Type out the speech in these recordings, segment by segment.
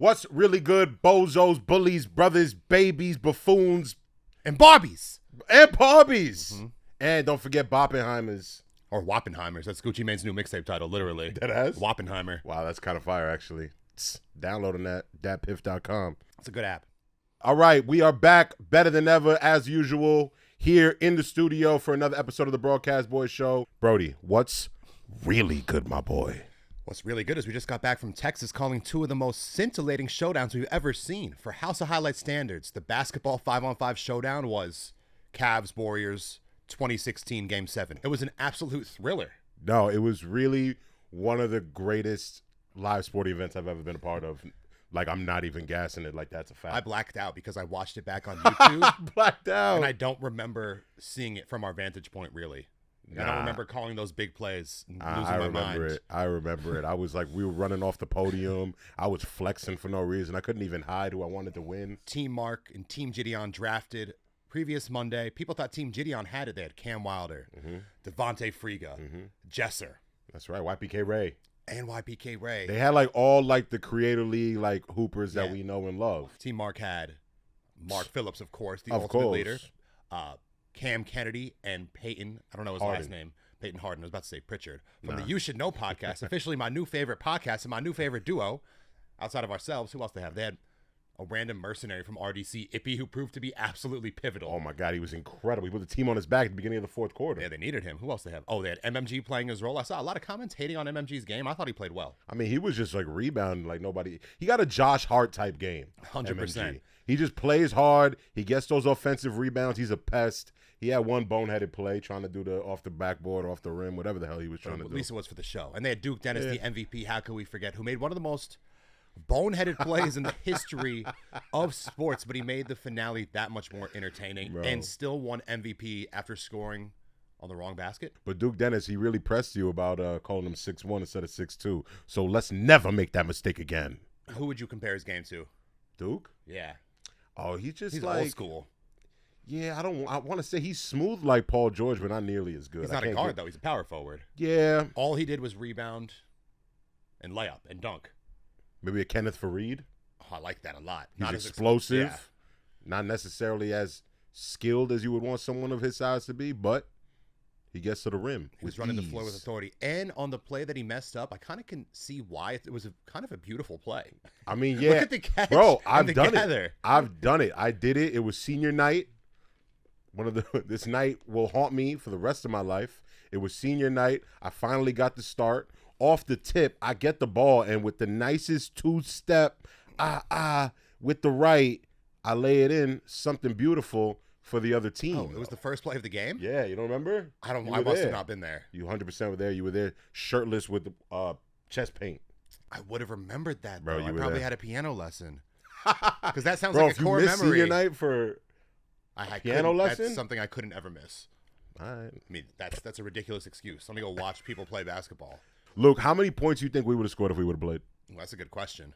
What's really good, bozos, bullies, brothers, babies, buffoons, And Barbies. and Barbies. Mm-hmm. And don't forget Boppenheimers. Or Wappenheimers. That's Gucci Mane's new mixtape title, literally. That has? Wappenheimer. Wow, that's kind of fire, actually. Downloading datpiff.com. It's a good app. All right, we are back better than ever, as usual, here in the studio for another episode of the Broadcast Boys Show. Brody, what's really good, my boy? What's really good is we just got back from Texas calling two of the most scintillating showdowns we've ever seen. For House of Highlights standards, the basketball 5-on-5 showdown was Cavs-Warriors 2016 Game 7. It was an absolute thriller. No, it was really one of the greatest live sporting events I've ever been a part of. Like, I'm not even gassing it. Like, that's a fact. I blacked out because I watched it back on YouTube. Blacked out. And I don't remember seeing it from our vantage point, really. Nah. I don't remember calling those big plays and losing my mind. I remember it. I was like, we were running off the podium. I was flexing for no reason. I couldn't even hide who I wanted to win. Team Mark and Team Gideon drafted previous Monday. People thought Team Gideon had it. They had Cam Wilder, Devontae Friga, Jesser. That's right, YPK Ray. And YPK Ray. They had like all like the Creator League like hoopers that we know and love. Team Mark had Mark Phillips, of course, the ultimate leader. Cam Kennedy and Peyton, I don't know his last name, Peyton Harden. I was about to say Pritchard. From the You Should Know podcast, officially my new favorite podcast and my new favorite duo outside of ourselves. Who else they have? They had a random mercenary from RDC, Ippy, who proved to be absolutely pivotal. Oh, my God. He was incredible. He put the team on his back at the beginning of the fourth quarter. Yeah, they needed him. Who else they have? Oh, they had MMG playing his role. I saw a lot of comments hating on MMG's game. I thought he played well. I mean, he was just like rebounding like nobody. He got a Josh Hart type game. 100%. MMG. He just plays hard. He gets those offensive rebounds. He's a pest. He had one boneheaded play trying to do the off the backboard, off the rim, whatever the hell he was trying to do. At least it was for the show. And they had Duke Dennis, the MVP, how could we forget, who made one of the most boneheaded plays in the history of sports, but he made the finale that much more entertaining and still won MVP after scoring on the wrong basket. But Duke Dennis, he really pressed you about calling him 6'1" instead of 6'2". So let's never make that mistake again. Who would you compare his game to? Duke? Yeah. Oh, he's like old school. Yeah, I want to say he's smooth like Paul George, but not nearly as good. He's not a guard, though. He's a power forward. Yeah. All he did was rebound and layup and dunk. Maybe a Kenneth Faried. Oh, I like that a lot. He's explosive. Not necessarily as skilled as you would want someone of his size to be, but he gets to the rim. He was running the floor with authority. And on the play that he messed up, I kind of can see why. It was kind of a beautiful play. I mean, yeah. Look at the catch. Bro, I've done it. I've done it. I did it. It was senior night. This night will haunt me for the rest of my life. It was senior night. I finally got the start. Off the tip, I get the ball, and with the nicest two-step, with the right, I lay it in, something beautiful for the other team. Oh, it was the first play of the game? Yeah, you don't remember? I must have not been there. You 100% were there. You were there shirtless with chest paint. I would have remembered that, bro. I probably had a piano lesson. Because that sounds like a core memory. Bro, if you missed senior night for piano lesson? That's something I couldn't ever miss. All right. I mean, that's a ridiculous excuse. Let me go watch people play basketball. Luke, how many points do you think we would have scored if we would have played? Well, that's a good question.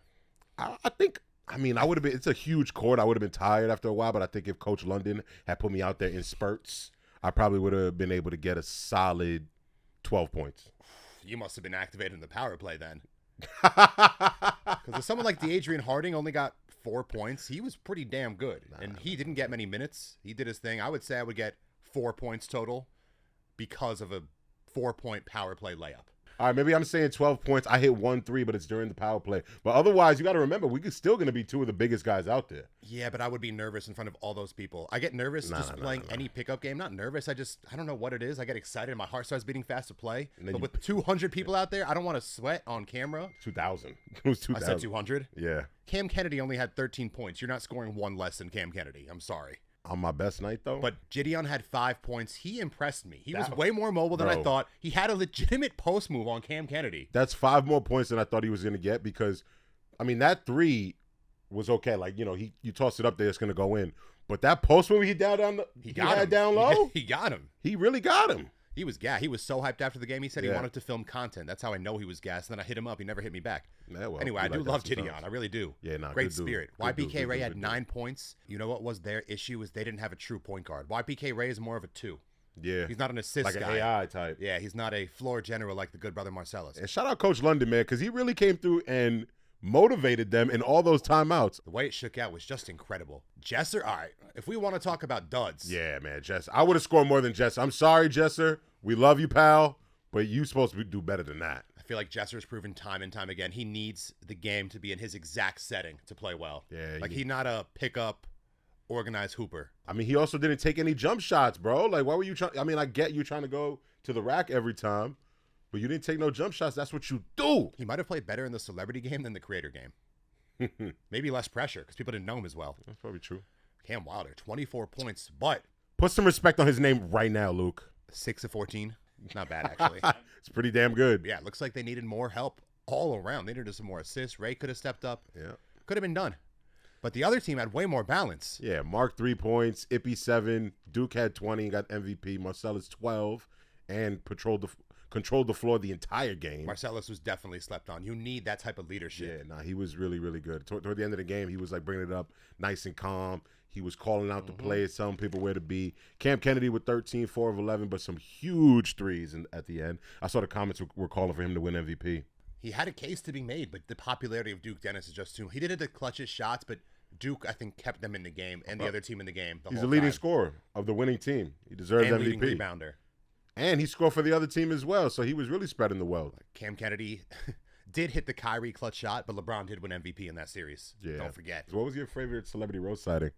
I would have been, it's a huge court. I would have been tired after a while, but I think if Coach London had put me out there in spurts, I probably would have been able to get a solid 12 points. You must have been activated in the power play then. Because if someone like Adrian Harding only got 4 points, he was pretty damn good. And he didn't get many minutes. He did his thing. I would say I would get 4 points total because of a 4-point power play layup. All right, maybe I'm saying 12 points. I hit 1-3, but it's during the power play. But otherwise, you got to remember, we're still going to be two of the biggest guys out there. Yeah, but I would be nervous in front of all those people. I get nervous playing any pickup game. Not nervous. I don't know what it is. I get excited. My heart starts beating fast to play. But with 200 people out there, I don't want to sweat on camera. 2,000. It was 2,000. I said 200? Yeah. Cam Kennedy only had 13 points. You're not scoring one less than Cam Kennedy. I'm sorry. On my best night, though. But Gideon had 5 points. He impressed me. He was way more mobile than I thought. He had a legitimate post move on Cam Kennedy. That's 5 more points than I thought he was going to get because, I mean, that 3 was okay. Like, you know, you toss it up there, it's going to go in. But that post move he got down low? He got him. He really got him. He was gassed. He was so hyped after the game. He said he wanted to film content. That's how I know he was gassed. And then I hit him up. He never hit me back. Yeah, well, anyway, I do love Gideon. I really do. Yeah, no, great spirit. YPK Ray had 9 points. You know what was their issue is they didn't have a true point guard. YPK Ray is more of a 2. Yeah. He's not an assist like guy. Like an AI type. Yeah, he's not a floor general like the good brother Marcellus. And shout out Coach London, man, because he really came through and motivated them in all those timeouts. The way it shook out was just incredible. Jesser, all right, if we want to talk about duds. Yeah, man, Jess. I would have scored more than Jess. I'm sorry, Jesser. We love you, pal, but you supposed to do better than that. I feel like Jesser's proven time and time again he needs the game to be in his exact setting to play well. Yeah, like he's not a pick-up, organized hooper. I mean, he also didn't take any jump shots, bro. Like, why were you trying? I mean, I get you trying to go to the rack every time, but you didn't take no jump shots. That's what you do. He might have played better in the celebrity game than the creator game. Maybe less pressure because people didn't know him as well. That's probably true. Cam Wilder, 24 points, but put some respect on his name right now, Luke. 6 of 14. Not bad, actually. It's pretty damn good. Yeah, it looks like they needed more help all around. They needed some more assists. Ray could have stepped up. Yeah. Could have been done. But the other team had way more balance. Yeah, Mark 3 points, Ippy 7, Duke had 20 and got MVP, Marcellus 12, and controlled the floor the entire game. Marcellus was definitely slept on. You need that type of leadership. Yeah, he was really, really good. Toward the end of the game, he was like bringing it up nice and calm. He was calling out the plays, telling people where to be. Cam Kennedy with 13, 4 of 11, but some huge threes at the end. I saw the comments were calling for him to win MVP. He had a case to be made, but the popularity of Duke Dennis is just too. He did it to clutch his shots, but Duke, I think, kept them in the game and the other team in the game. He's the leading scorer of the winning team. He deserves and MVP. Leading rebounder. And he scored for the other team as well, so he was really spreading the wealth. Cam Kennedy did hit the Kyrie clutch shot, but LeBron did win MVP in that series. Yeah. Don't forget. So what was your favorite celebrity roast sighting?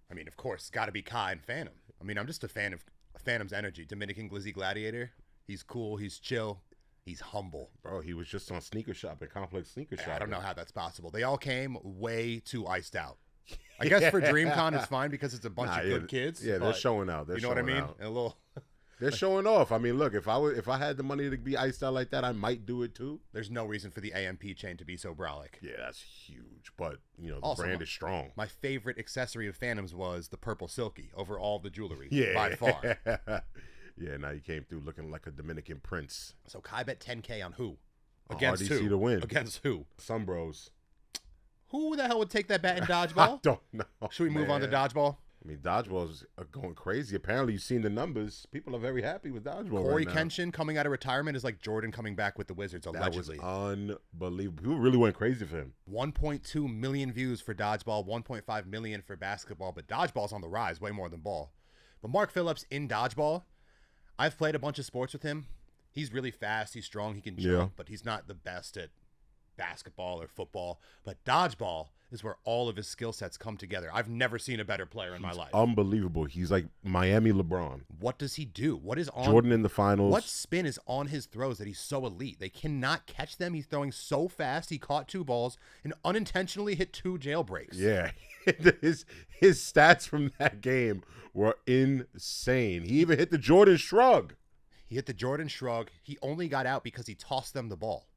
I mean, of course, got to be Kai and Phantom. I mean, I'm just a fan of Phantom's energy. Dominican Glizzy Gladiator. He's cool. He's chill. He's humble. Bro, he was just on Sneaker Shop, Complex Sneaker Shop. I don't know how that's possible. They all came way too iced out. I guess for DreamCon it's fine because it's a bunch of good kids. Yeah, they're showing out. You know what I mean? A little. They're showing off. I mean, look, if I had the money to be iced out like that, I might do it too. There's no reason for the AMP chain to be so brolic. Yeah, that's huge. But, the also, brand is strong. My favorite accessory of Phantoms was the purple silky over all the jewelry. By far. Yeah, now you came through looking like a Dominican prince. So Kai bet 10K on who? Against RDC who? To win. Against who? Some bros. Who the hell would take that bet in dodgeball? I don't know. Should we move on to dodgeball? I mean, dodgeball is going crazy. Apparently, you've seen the numbers. People are very happy with dodgeball. Corey Kenshin coming out of retirement is like Jordan coming back with the Wizards, allegedly. That was unbelievable. People really went crazy for him. 1.2 million views for dodgeball, 1.5 million for basketball, but dodgeball's on the rise way more than ball. But Mark Phillips in dodgeball, I've played a bunch of sports with him. He's really fast. He's strong. He can jump, but he's not the best at basketball or football. But dodgeball is where all of his skill sets come together. I've never seen a better player in my life. Unbelievable. He's like Miami LeBron. What does he do? What is on Jordan in the finals? What spin is on his throws that he's so elite? They cannot catch them. He's throwing so fast. He caught 2 balls and unintentionally hit 2 jailbreaks. Yeah. his stats from that game were insane. He even hit the Jordan shrug. He hit the Jordan shrug. He only got out because he tossed them the ball.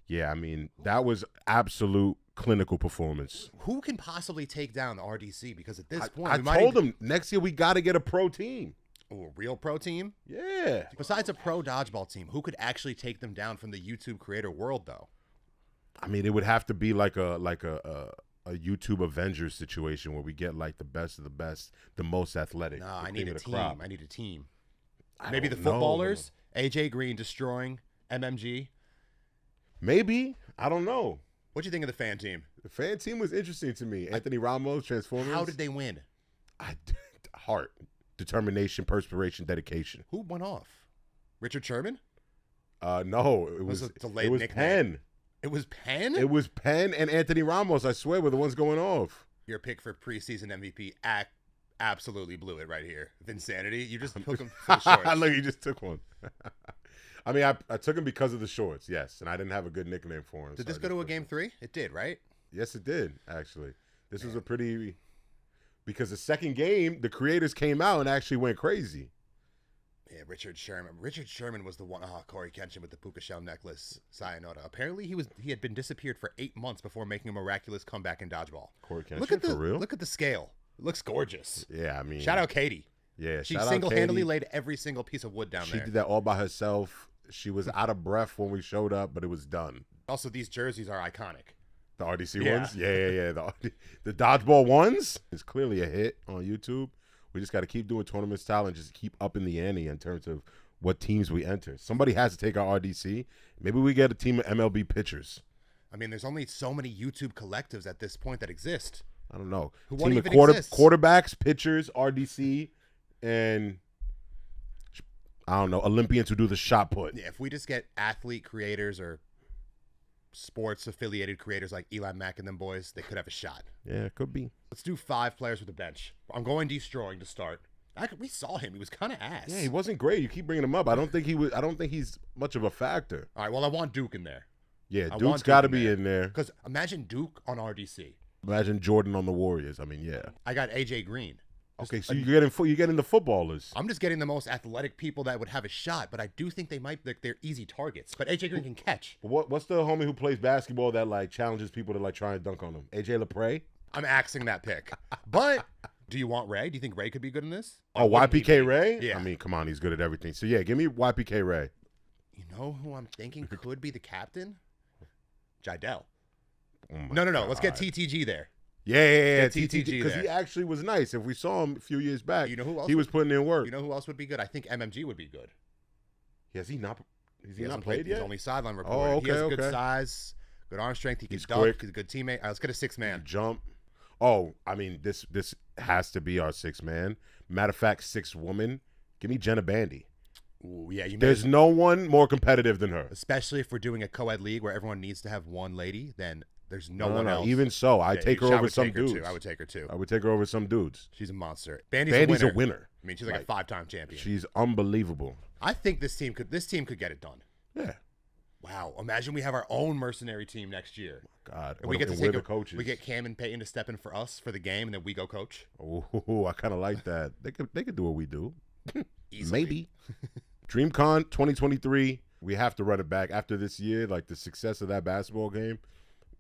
Yeah, I mean, that was absolute clinical performance. Who can possibly take down the RDC? Because at this point, I told him next year we got to get a pro team. Oh, a real pro team? Yeah. Besides a pro dodgeball team, who could actually take them down from the YouTube creator world, though? I mean, it would have to be like a YouTube Avengers situation where we get like the best of the best, the most athletic. No, I need a team. I need a team. Maybe the footballers, AJ Green destroying MMG. Maybe. I don't know. What do you think of the fan team? The fan team was interesting to me. Anthony Ramos, Transformers. How did they win? Heart, determination, perspiration, dedication. Who went off? Richard Sherman? No, it was Penn. It was Penn? It was Penn and Anthony Ramos, I swear, were the ones going off. Your pick for preseason MVP absolutely blew it right here. Vinsanity, you just took him for the shorts. Look, you just took one. I mean, I took him because of the shorts, yes, and I didn't have a good nickname for him. Did this go to a game 3? It did, right? Yes, it did, actually. This was a pretty... Because the second game, the creators came out and actually went crazy. Yeah, Richard Sherman. Richard Sherman was the one. Corey Kenshin with the puka shell necklace, Sayonara. Apparently, he had been disappeared for 8 months before making a miraculous comeback in dodgeball. Corey Kenshin, for real? Look at the scale. It looks gorgeous. Yeah, I mean... Shout out Katie. Yeah, she single-handedly laid every single piece of wood down there. She did that all by herself. She was out of breath when we showed up, but it was done. Also, these jerseys are iconic. The RDC ones? Yeah. The dodgeball ones is clearly a hit on YouTube. We just got to keep doing tournament style and just keep upping the ante in terms of what teams we enter. Somebody has to take our RDC. Maybe we get a team of MLB pitchers. I mean, there's only so many YouTube collectives at this point that exist. I don't know. Who Team won't of even exist? quarterbacks, pitchers, RDC, and I don't know, Olympians who do the shot put. Yeah, if we just get athlete creators or sports affiliated creators like Eli Mack and them boys, they could have a shot. Yeah, it could be. Let's do 5 players with the bench. I'm going destroying to start. We saw him. He was kind of ass. Yeah, he wasn't great. You keep bringing him up. I don't think he's much of a factor. All right, well, I want Duke in there. Yeah, Duke's got to be in there. Because imagine Duke on RDC. Imagine Jordan on the Warriors. I mean, yeah. I got AJ Green. Okay, so you're getting the footballers. I'm just getting the most athletic people that would have a shot, but I do think they're easy targets. But AJ Green can catch. What's the homie who plays basketball that like challenges people to like try and dunk on him? AJ LePray? I'm axing that pick. But do you want Ray? Do you think Ray could be good in this? Oh, YPK Ray? Yeah. I mean, come on, he's good at everything. So yeah, give me YPK Ray. You know who I'm thinking could be the captain? Jidell. Oh no. Let's get TTG there. Yeah, TTG, because he actually was nice. If we saw him a few years back, you know who else he was putting in work. You know who else would be good? I think MMG would be good. Has he not played yet? He's only sideline reporter. Oh, okay, he has good size, good arm strength. He can dunk. Quick. He's a good teammate. All right, let's get a 6-man. Jump. Oh, I mean, this has to be our 6-man. Matter of fact, 6-woman. Give me Jenna Bandy. Ooh, yeah. There's no one more competitive than her. Especially if we're doing a co-ed league where everyone needs to have one lady, then there's no one else. Even so, I take her over some dudes. I would take her too. I would take her over some dudes. She's a monster. Bandy's a winner. I mean, she's like a 5-time champion. She's unbelievable. I think this team could get it done. Yeah. Wow. Imagine we have our own mercenary team next year. God. And we get to take the coaches. We get Cam and Peyton to step in for us for the game, and then we go coach. Oh, I kind of like that. They could do what we do. Easily. Maybe. DreamCon 2023. We have to run it back after this year. Like the success of that basketball game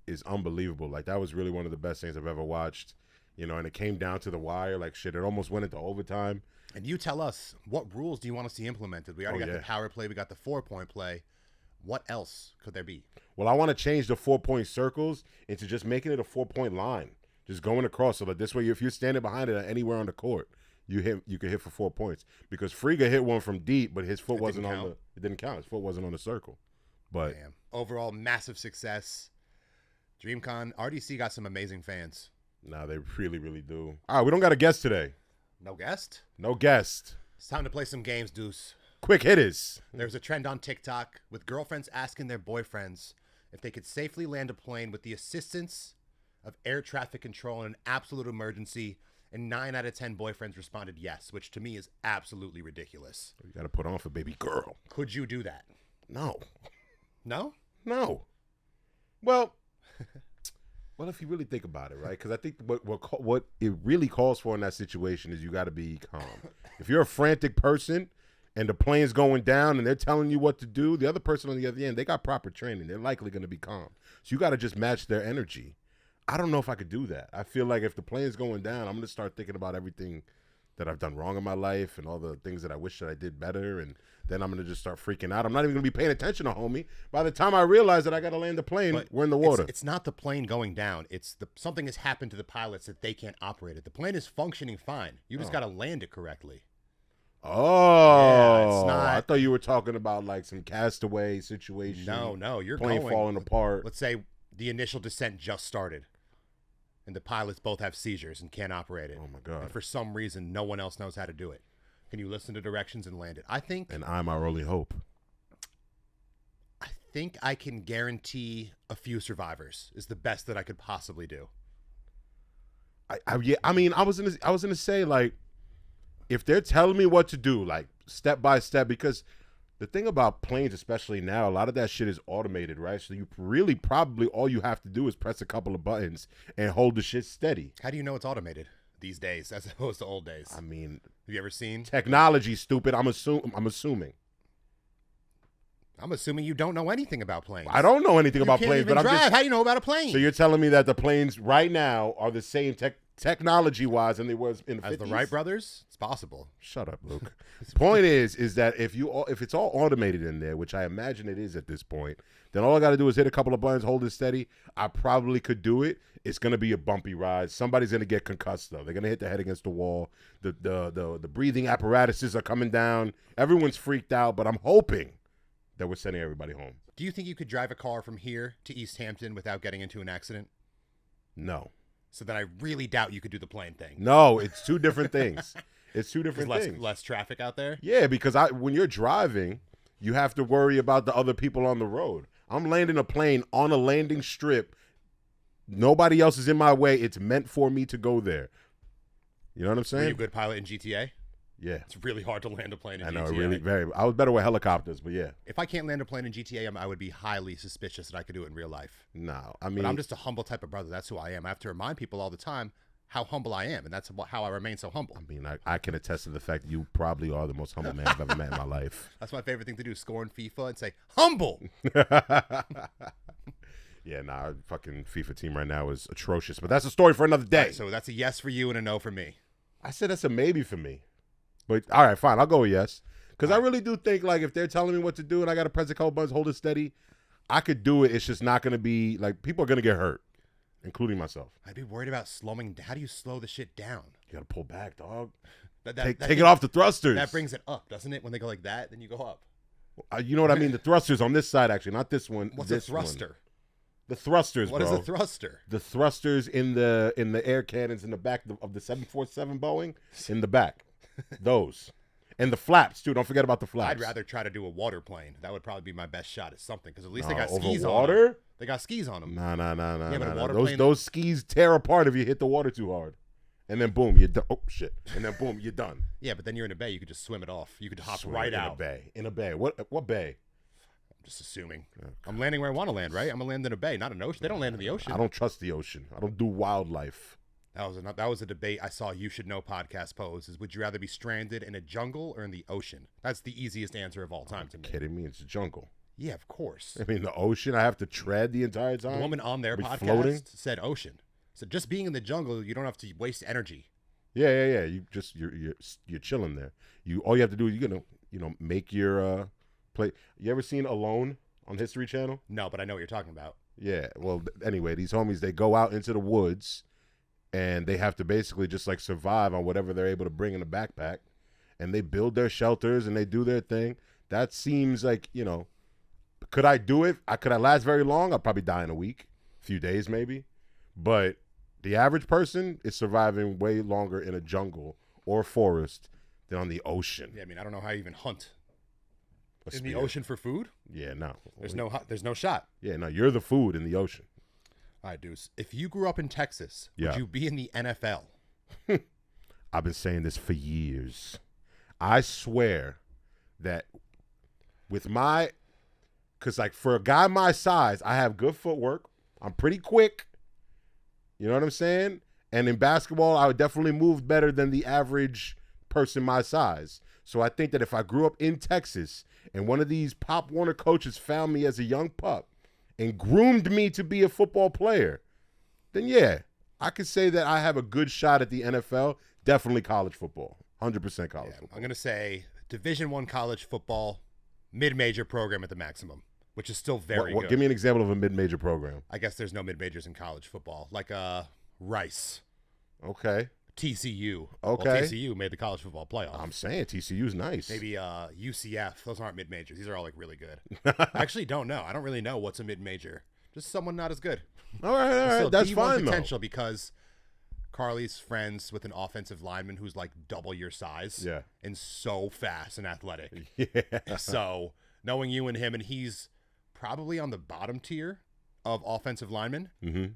is unbelievable. Like that was really one of the best things I've ever watched. You know, and it came down to the wire. Like shit, it almost went into overtime. And you tell us, what rules do you want to see implemented? We already got the power play. We got the 4-point play. What else could there be? Well, I want to change the 4-point circles into just making it a 4-point line. Just going across so that this way, if you're standing behind it anywhere on the court, you can hit for 4 points. Because Friga hit one from deep, but his foot wasn't on the. It didn't count. His foot wasn't on the circle. But damn. Overall, massive success. DreamCon, RDC got some amazing fans. Nah, they really, really do. All right, we don't got a guest today. No guest? No guest. It's time to play some games, Deuce. Quick hitters. There's a trend on TikTok with girlfriends asking their boyfriends if they could safely land a plane with the assistance of air traffic control in an absolute emergency, and 9 out of 10 boyfriends responded yes, which to me is absolutely ridiculous. You got to put on for baby girl. Could you do that? No. No? No. Well, if you really think about it, right? Because I think what it really calls for in that situation is you got to be calm. If you're a frantic person and the plane's going down and they're telling you what to do, the other person on the other end, they got proper training. They're likely going to be calm. So you got to just match their energy. I don't know if I could do that. I feel like if the plane's going down, I'm going to start thinking about everything that I've done wrong in my life and all the things that I wish that I did better. And then I'm going to just start freaking out. I'm not even going to be paying attention to homie. By the time I realize that I got to land the plane, we're in the water. It's not the plane going down. It's something has happened to the pilots that they can't operate it. The plane is functioning fine. You just got to land it correctly. Oh, yeah, it's not. I thought you were talking about like some castaway situation. No, you're plane falling apart. Let's say the initial descent just started, and the pilots both have seizures and can't operate it. Oh my god! And for some reason, no one else knows how to do it. Can you listen to directions and land it? I think. And I'm our only hope. I think I can guarantee a few survivors is the best that I could possibly do. I mean, I was gonna say like, if they're telling me what to do, like step by step, because the thing about planes, especially now, a lot of that shit is automated, right? So you really probably all you have to do is press a couple of buttons and hold the shit steady. How do you know it's automated these days as opposed to old days? I mean, have you ever seen technology? Stupid. I'm assuming. I'm assuming you don't know anything about planes. I don't know anything about planes, but I'm just. How do you know about a plane? So you're telling me that the planes right now are the same technology-wise than they was in the 50s? As the Wright brothers? It's possible. Shut up, Luke. Point is that if it's all automated in there, which I imagine it is at this point, then all I got to do is hit a couple of buttons, hold it steady. I probably could do it. It's going to be a bumpy ride. Somebody's going to get concussed, though. They're going to hit their head against the wall. The breathing apparatuses are coming down. Everyone's freaked out, but I'm hoping that we're sending everybody home. Do you think you could drive a car from here to East Hampton without getting into an accident? No. So then I really doubt you could do the plane thing. No, it's two different things. It's two different things. Less traffic out there? Yeah, because when you're driving, you have to worry about the other people on the road. I'm landing a plane on a landing strip. Nobody else is in my way. It's meant for me to go there. You know what I'm saying? Were you a good pilot in GTA? Yeah. It's really hard to land a plane in GTA. I know, really, very. I was better with helicopters, but yeah. If I can't land a plane in GTA, I would be highly suspicious that I could do it in real life. No, I mean. But I'm just a humble type of brother. That's who I am. I have to remind people all the time how humble I am, and that's how I remain so humble. I mean, I can attest to the fact that you probably are the most humble man I've ever met in my life. That's my favorite thing to do, score in FIFA and say, humble! Yeah, nah, our fucking FIFA team right now is atrocious, but that's a story for another day. Right, so that's a yes for you and a no for me. I said that's a maybe for me. But, all right, fine, I'll go with yes. Because I really do think, like, if they're telling me what to do and I got to press a couple buttons, hold it steady, I could do it. It's just not going to be, like, people are going to get hurt, including myself. I'd be worried about slowing. How do you slow the shit down? You got to pull back, dog. Take it off the thrusters. That brings it up, doesn't it? When they go like that, then you go up. You know what I mean? The thrusters on this side, actually, not this one. What's this a thruster? One. The thrusters, What bro. is a thruster? The thrusters in the air cannons in the back of the 747 Boeing, in the back. Those. And the flaps, too. Don't forget about the flaps. I'd rather try to do a water plane. That would probably be my best shot at something, because at least No, they got over skis water? on them. They got skis on them. Nah. Yeah, but a water Those plane- those skis tear apart if you hit the water too hard. And then boom, you're done. Oh shit! And then boom, you're done. Yeah, but then you're in a bay. You could just swim it off. You could hop right out. In a bay. What bay? I'm just assuming. Okay. I'm landing where I want to land, right? I'm gonna land in a bay, not an ocean. They don't land in the ocean. I don't trust the ocean. I don't do wildlife. That was a debate I saw You Should Know podcast pose. Is would you rather be stranded in a jungle or in the ocean? That's the easiest answer of all time to me. Kidding me? It's a jungle. Yeah, of course. I mean, the ocean. I have to tread the entire time. The woman on their podcast floating? said ocean. So just being in the jungle, you don't have to waste energy. Yeah. You're chilling there. All you have to do is you know make your play. You ever seen Alone on History Channel? No, but I know what you're talking about. Yeah. Well, anyway, these homies, they go out into the woods, and they have to basically just like survive on whatever they're able to bring in a backpack, and they build their shelters and they do their thing. That seems like, could I do it? Could I last very long? I'll probably die in a week, a few days maybe, but. The average person is surviving way longer in a jungle or forest than on the ocean. Yeah, I mean, I don't know how you even hunt in the ocean for food. Yeah, no. There's no shot. Yeah, no, you're the food in the ocean. All right, Deuce. If you grew up in Texas, would you be in the NFL? I've been saying this for years. I swear that because like for a guy my size, I have good footwork. I'm pretty quick. You know what I'm saying? And in basketball, I would definitely move better than the average person my size. So I think that if I grew up in Texas and one of these Pop Warner coaches found me as a young pup and groomed me to be a football player, then yeah, I could say that I have a good shot at the NFL. Definitely college football. 100% college football. I'm going to say Division I college football, mid-major program at the maximum. Which is still very good. Give me an example of a mid-major program. I guess there's no mid-majors in college football. Like Rice. Okay. TCU. Okay. Well, TCU made the college football playoff. I'm saying TCU's nice. Maybe UCF. Those aren't mid-majors. These are all like really good. I actually don't know. I don't really know what's a mid-major. Just someone not as good. All right. Still, That's D1 fine, potential because Carly's friends with an offensive lineman who's like double your size. Yeah. And so fast and athletic. Yeah. So knowing you and him, and he's probably on the bottom tier of offensive linemen. Mm-hmm.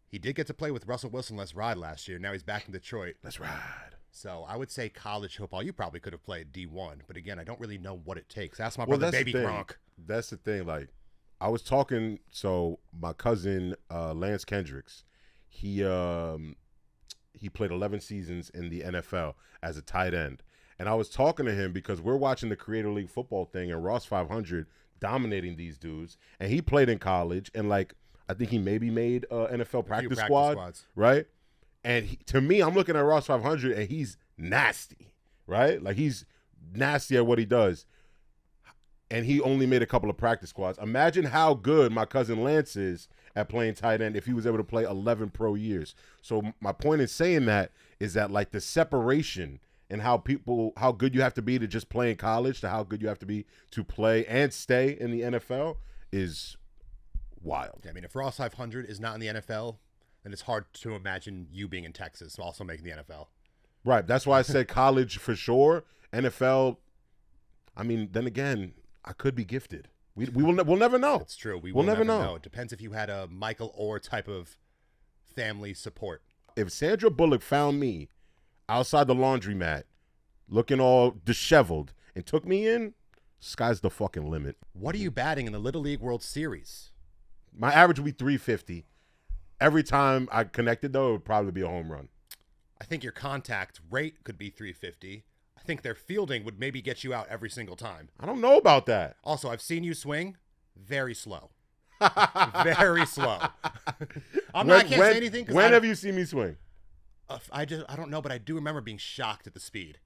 He did get to play with Russell Wilson, Let's Ride last year. Now he's back in Detroit. Let's ride. So I would say college football. You probably could have played D1, but again, I don't really know what it takes. Ask my brother, Baby Gronk. That's the thing. Like, I was talking. So my cousin Lance Kendricks, he played 11 seasons in the NFL as a tight end, and I was talking to him because we're watching the Creator League football thing and Ross 500 dominating these dudes, and he played in college, and like I think he maybe made NFL practice squads, right? And to me, I'm looking at Ross 500, and he's nasty, right? Like he's nasty at what he does, and he only made a couple of practice squads. Imagine how good my cousin Lance is at playing tight end if he was able to play 11 pro years. So my point in saying that is that like the separation and how good you have to be to just play in college to how good you have to be to play and stay in the NFL is wild. Yeah, I mean, if Ross 500 is not in the NFL, then it's hard to imagine you being in Texas also making the NFL. Right. That's why I said college for sure. NFL, I mean, then again, I could be gifted. We'll never know. It's true. We'll never know. It depends if you had a Michael Orr type of family support. If Sandra Bullock found me outside the laundromat looking all disheveled and took me in, sky's the fucking limit. What are you batting in the Little League World Series? My average would be 350. Every time I connected, though, it would probably be a home run. I think your contact rate could be 350. I think their fielding would maybe get you out every single time. I don't know about that. Also, I've seen you swing very slow. Very slow. I can't say anything. When have you seen me swing? I don't know, but I do remember being shocked at the speed.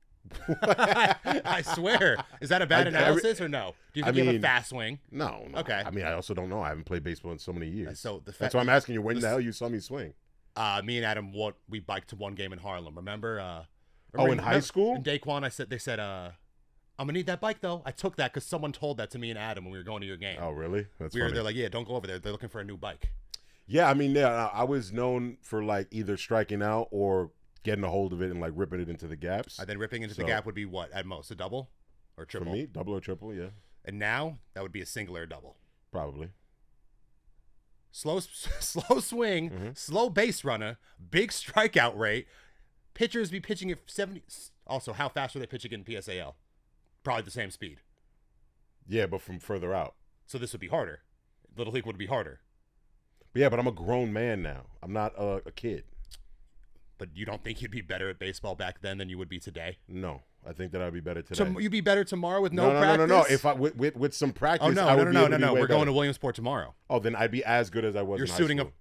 I swear. Is that a bad analysis or no? Do you think you have a fast swing? No. Okay. I mean, I also don't know. I haven't played baseball in so many years. So that's why I'm asking you when the hell you saw me swing. Me and Adam, we biked to one game in Harlem. Remember? In high school? In Daquan, they said, I'm gonna need that bike though. I took that because someone told that to me and Adam when we were going to your game. Oh, really? That's funny. They're like, yeah, don't go over there. They're looking for a new bike. Yeah, I mean, I was known for like either striking out or getting a hold of it and like ripping it into the gaps. And then ripping into the gap would be what at most, a double or triple? For me, double or triple, yeah. And now that would be a single or a double. Probably. Slow swing, slow base runner, big strikeout rate. Pitchers be pitching at 70. Also, how fast are they pitching in PSAL? Probably the same speed. Yeah, but from further out. So this would be harder. Little League would be harder. But yeah, but I'm a grown man now. I'm not a kid. But you don't think you'd be better at baseball back then than you would be today? No, I think that I'd be better today. You'd be better tomorrow with no practice? No. If I with some practice, no. We're going to Williamsport tomorrow. Oh, then I'd be as good as I was. You're in suiting high school.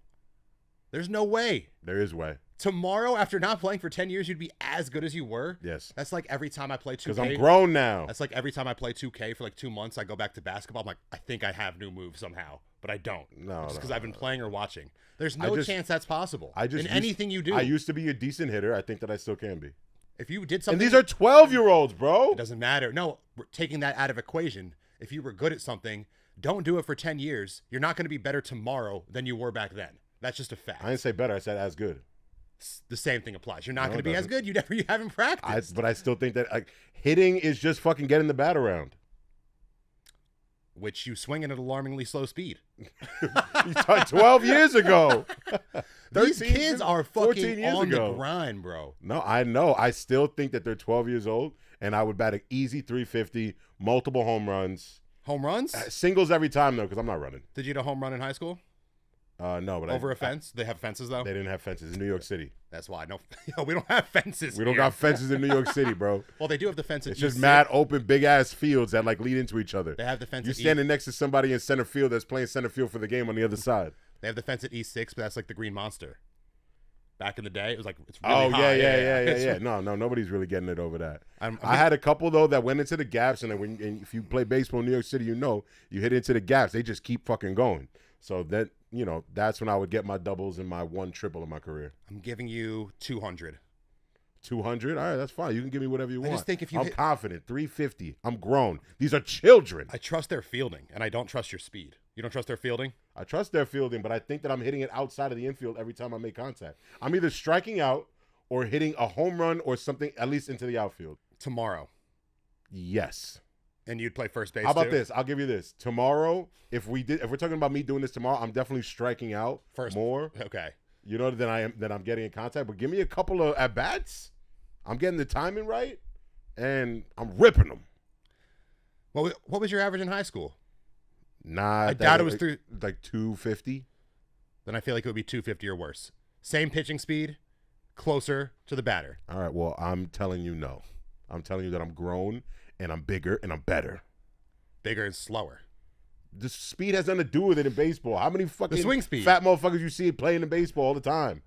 There's no way. There is way. Tomorrow, after not playing for 10 years, you'd be as good as you were? Yes. That's like every time I play 2K. Because I'm grown now. That's like every time I play 2K for like 2 months, I go back to basketball. I'm like, I think I have new moves somehow, but I don't. No. Just because I've been playing or watching. There's no chance that's possible. Anything you do. I used to be a decent hitter. I think that I still can be. If you did something. And these are 12-year-olds, bro. It doesn't matter. No, taking that out of equation, if you were good at something, don't do it for 10 years. You're not going to be better tomorrow than you were back then. That's just a fact. I didn't say better. I said as good. The same thing applies. You're not going to be as good. You haven't practiced. But I still think that hitting is just fucking getting the bat around. Which you swing at an alarmingly slow speed. 12 years ago. These kids are fucking on the grind, bro. No, I know. I still think that they're 12 years old, and I would bat an easy 350, multiple home runs. Home runs? Singles every time, though, because I'm not running. Did you hit a home run in high school? No, but over a fence? They have fences though. They didn't have fences in New York City. That's why. No, we don't have fences. We don't got fences in New York City, bro. Well, they do have the fence. It's just mad open, big ass fields that like lead into each other. They have the fence. You're standing next to somebody in center field that's playing center field for the game on the other side. They have the fence at E6, but that's like the Green Monster. Back in the day, it was like it's really high. Yeah. No, nobody's really getting it over that. I had a couple though that went into the gaps, and then if you play baseball in New York City, you hit into the gaps, they just keep fucking going. So that that's when I would get my doubles and my 1 triple in my career. I'm giving you 200. 200? All right, that's fine. You can give me whatever you want. I just think if you I'm confident. 350. I'm grown. These are children. I trust their fielding, and I don't trust your speed. You don't trust their fielding? I trust their fielding, but I think that I'm hitting it outside of the infield every time I make contact. I'm either striking out or hitting a home run or something at least into the outfield. Tomorrow. Yes. And you'd play first base. How about too? this? I'll give you this. Tomorrow, if we're talking about me doing this tomorrow, I'm definitely striking out more. Okay. Than I'm getting in contact. But give me a couple of at bats. I'm getting the timing right, and I'm ripping them. What was your average in high school? Nah, I doubt it was like 250. Then I feel like it would be 250 or worse. Same pitching speed, closer to the batter. All right. Well, I'm telling you no. I'm telling you that I'm grown. And I'm bigger and I'm better. Bigger and slower. The speed has nothing to do with it in baseball. How many fucking the swing speed. Fat motherfuckers you see playing in baseball all the time?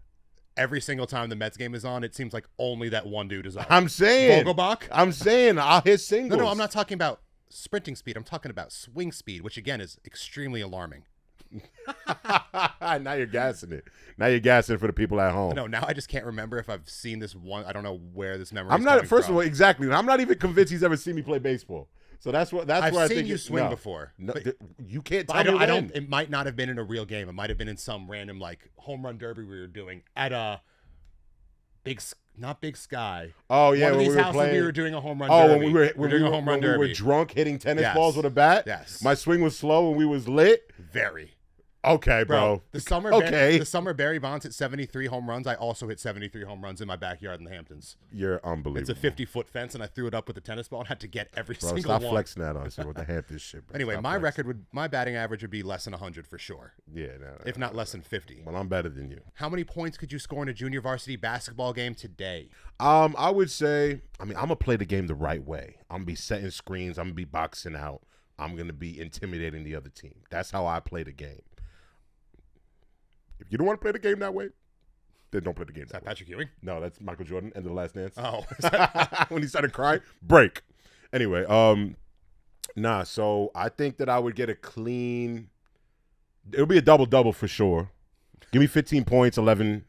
Every single time the Mets game is on, it seems like only that one dude is on. I'm saying. Vogelbach? I'm saying I'll hit singles. No, I'm not talking about sprinting speed. I'm talking about swing speed, which again is extremely alarming. Now you're gassing it. Now you're gassing for the people at home. No, now I just can't remember if I've seen this one. I don't know where this memory. I'm not. First of all, exactly. I'm not even convinced he's ever seen me play baseball. So that's where I think you swing before. No, you can't tell me when. I don't. It might not have been in a real game. It might have been in some random like home run derby we were doing at a not Big Sky. Oh yeah, one of these houses playing, we were doing a home run. derby. When we were doing a home run derby. We were drunk hitting tennis balls with a bat. Yes. My swing was slow and we was lit. Very. Okay, bro. The summer Barry Bonds hit 73 home runs. I also hit 73 home runs in my backyard in the Hamptons. You're unbelievable. It's a 50-foot fence, and I threw it up with a tennis ball and had to get every single one. Stop flexing that on you with the Hamptons shit, bro. Anyway, my batting average would be less than 100 for sure. Yeah, if not less than 50. Well, I'm better than you. How many points could you score in a junior varsity basketball game today? I would say, I'm gonna play the game the right way. I'm gonna be setting screens. I'm gonna be boxing out. I'm gonna be intimidating the other team. That's how I play the game. If you don't want to play the game that way, then don't play the game that way. Patrick Ewing? No, that's Michael Jordan, End of the Last Dance. Oh. When he started crying, break. Anyway, so I think that I would get a clean, it'll be a double-double for sure. Give me 15 points, 12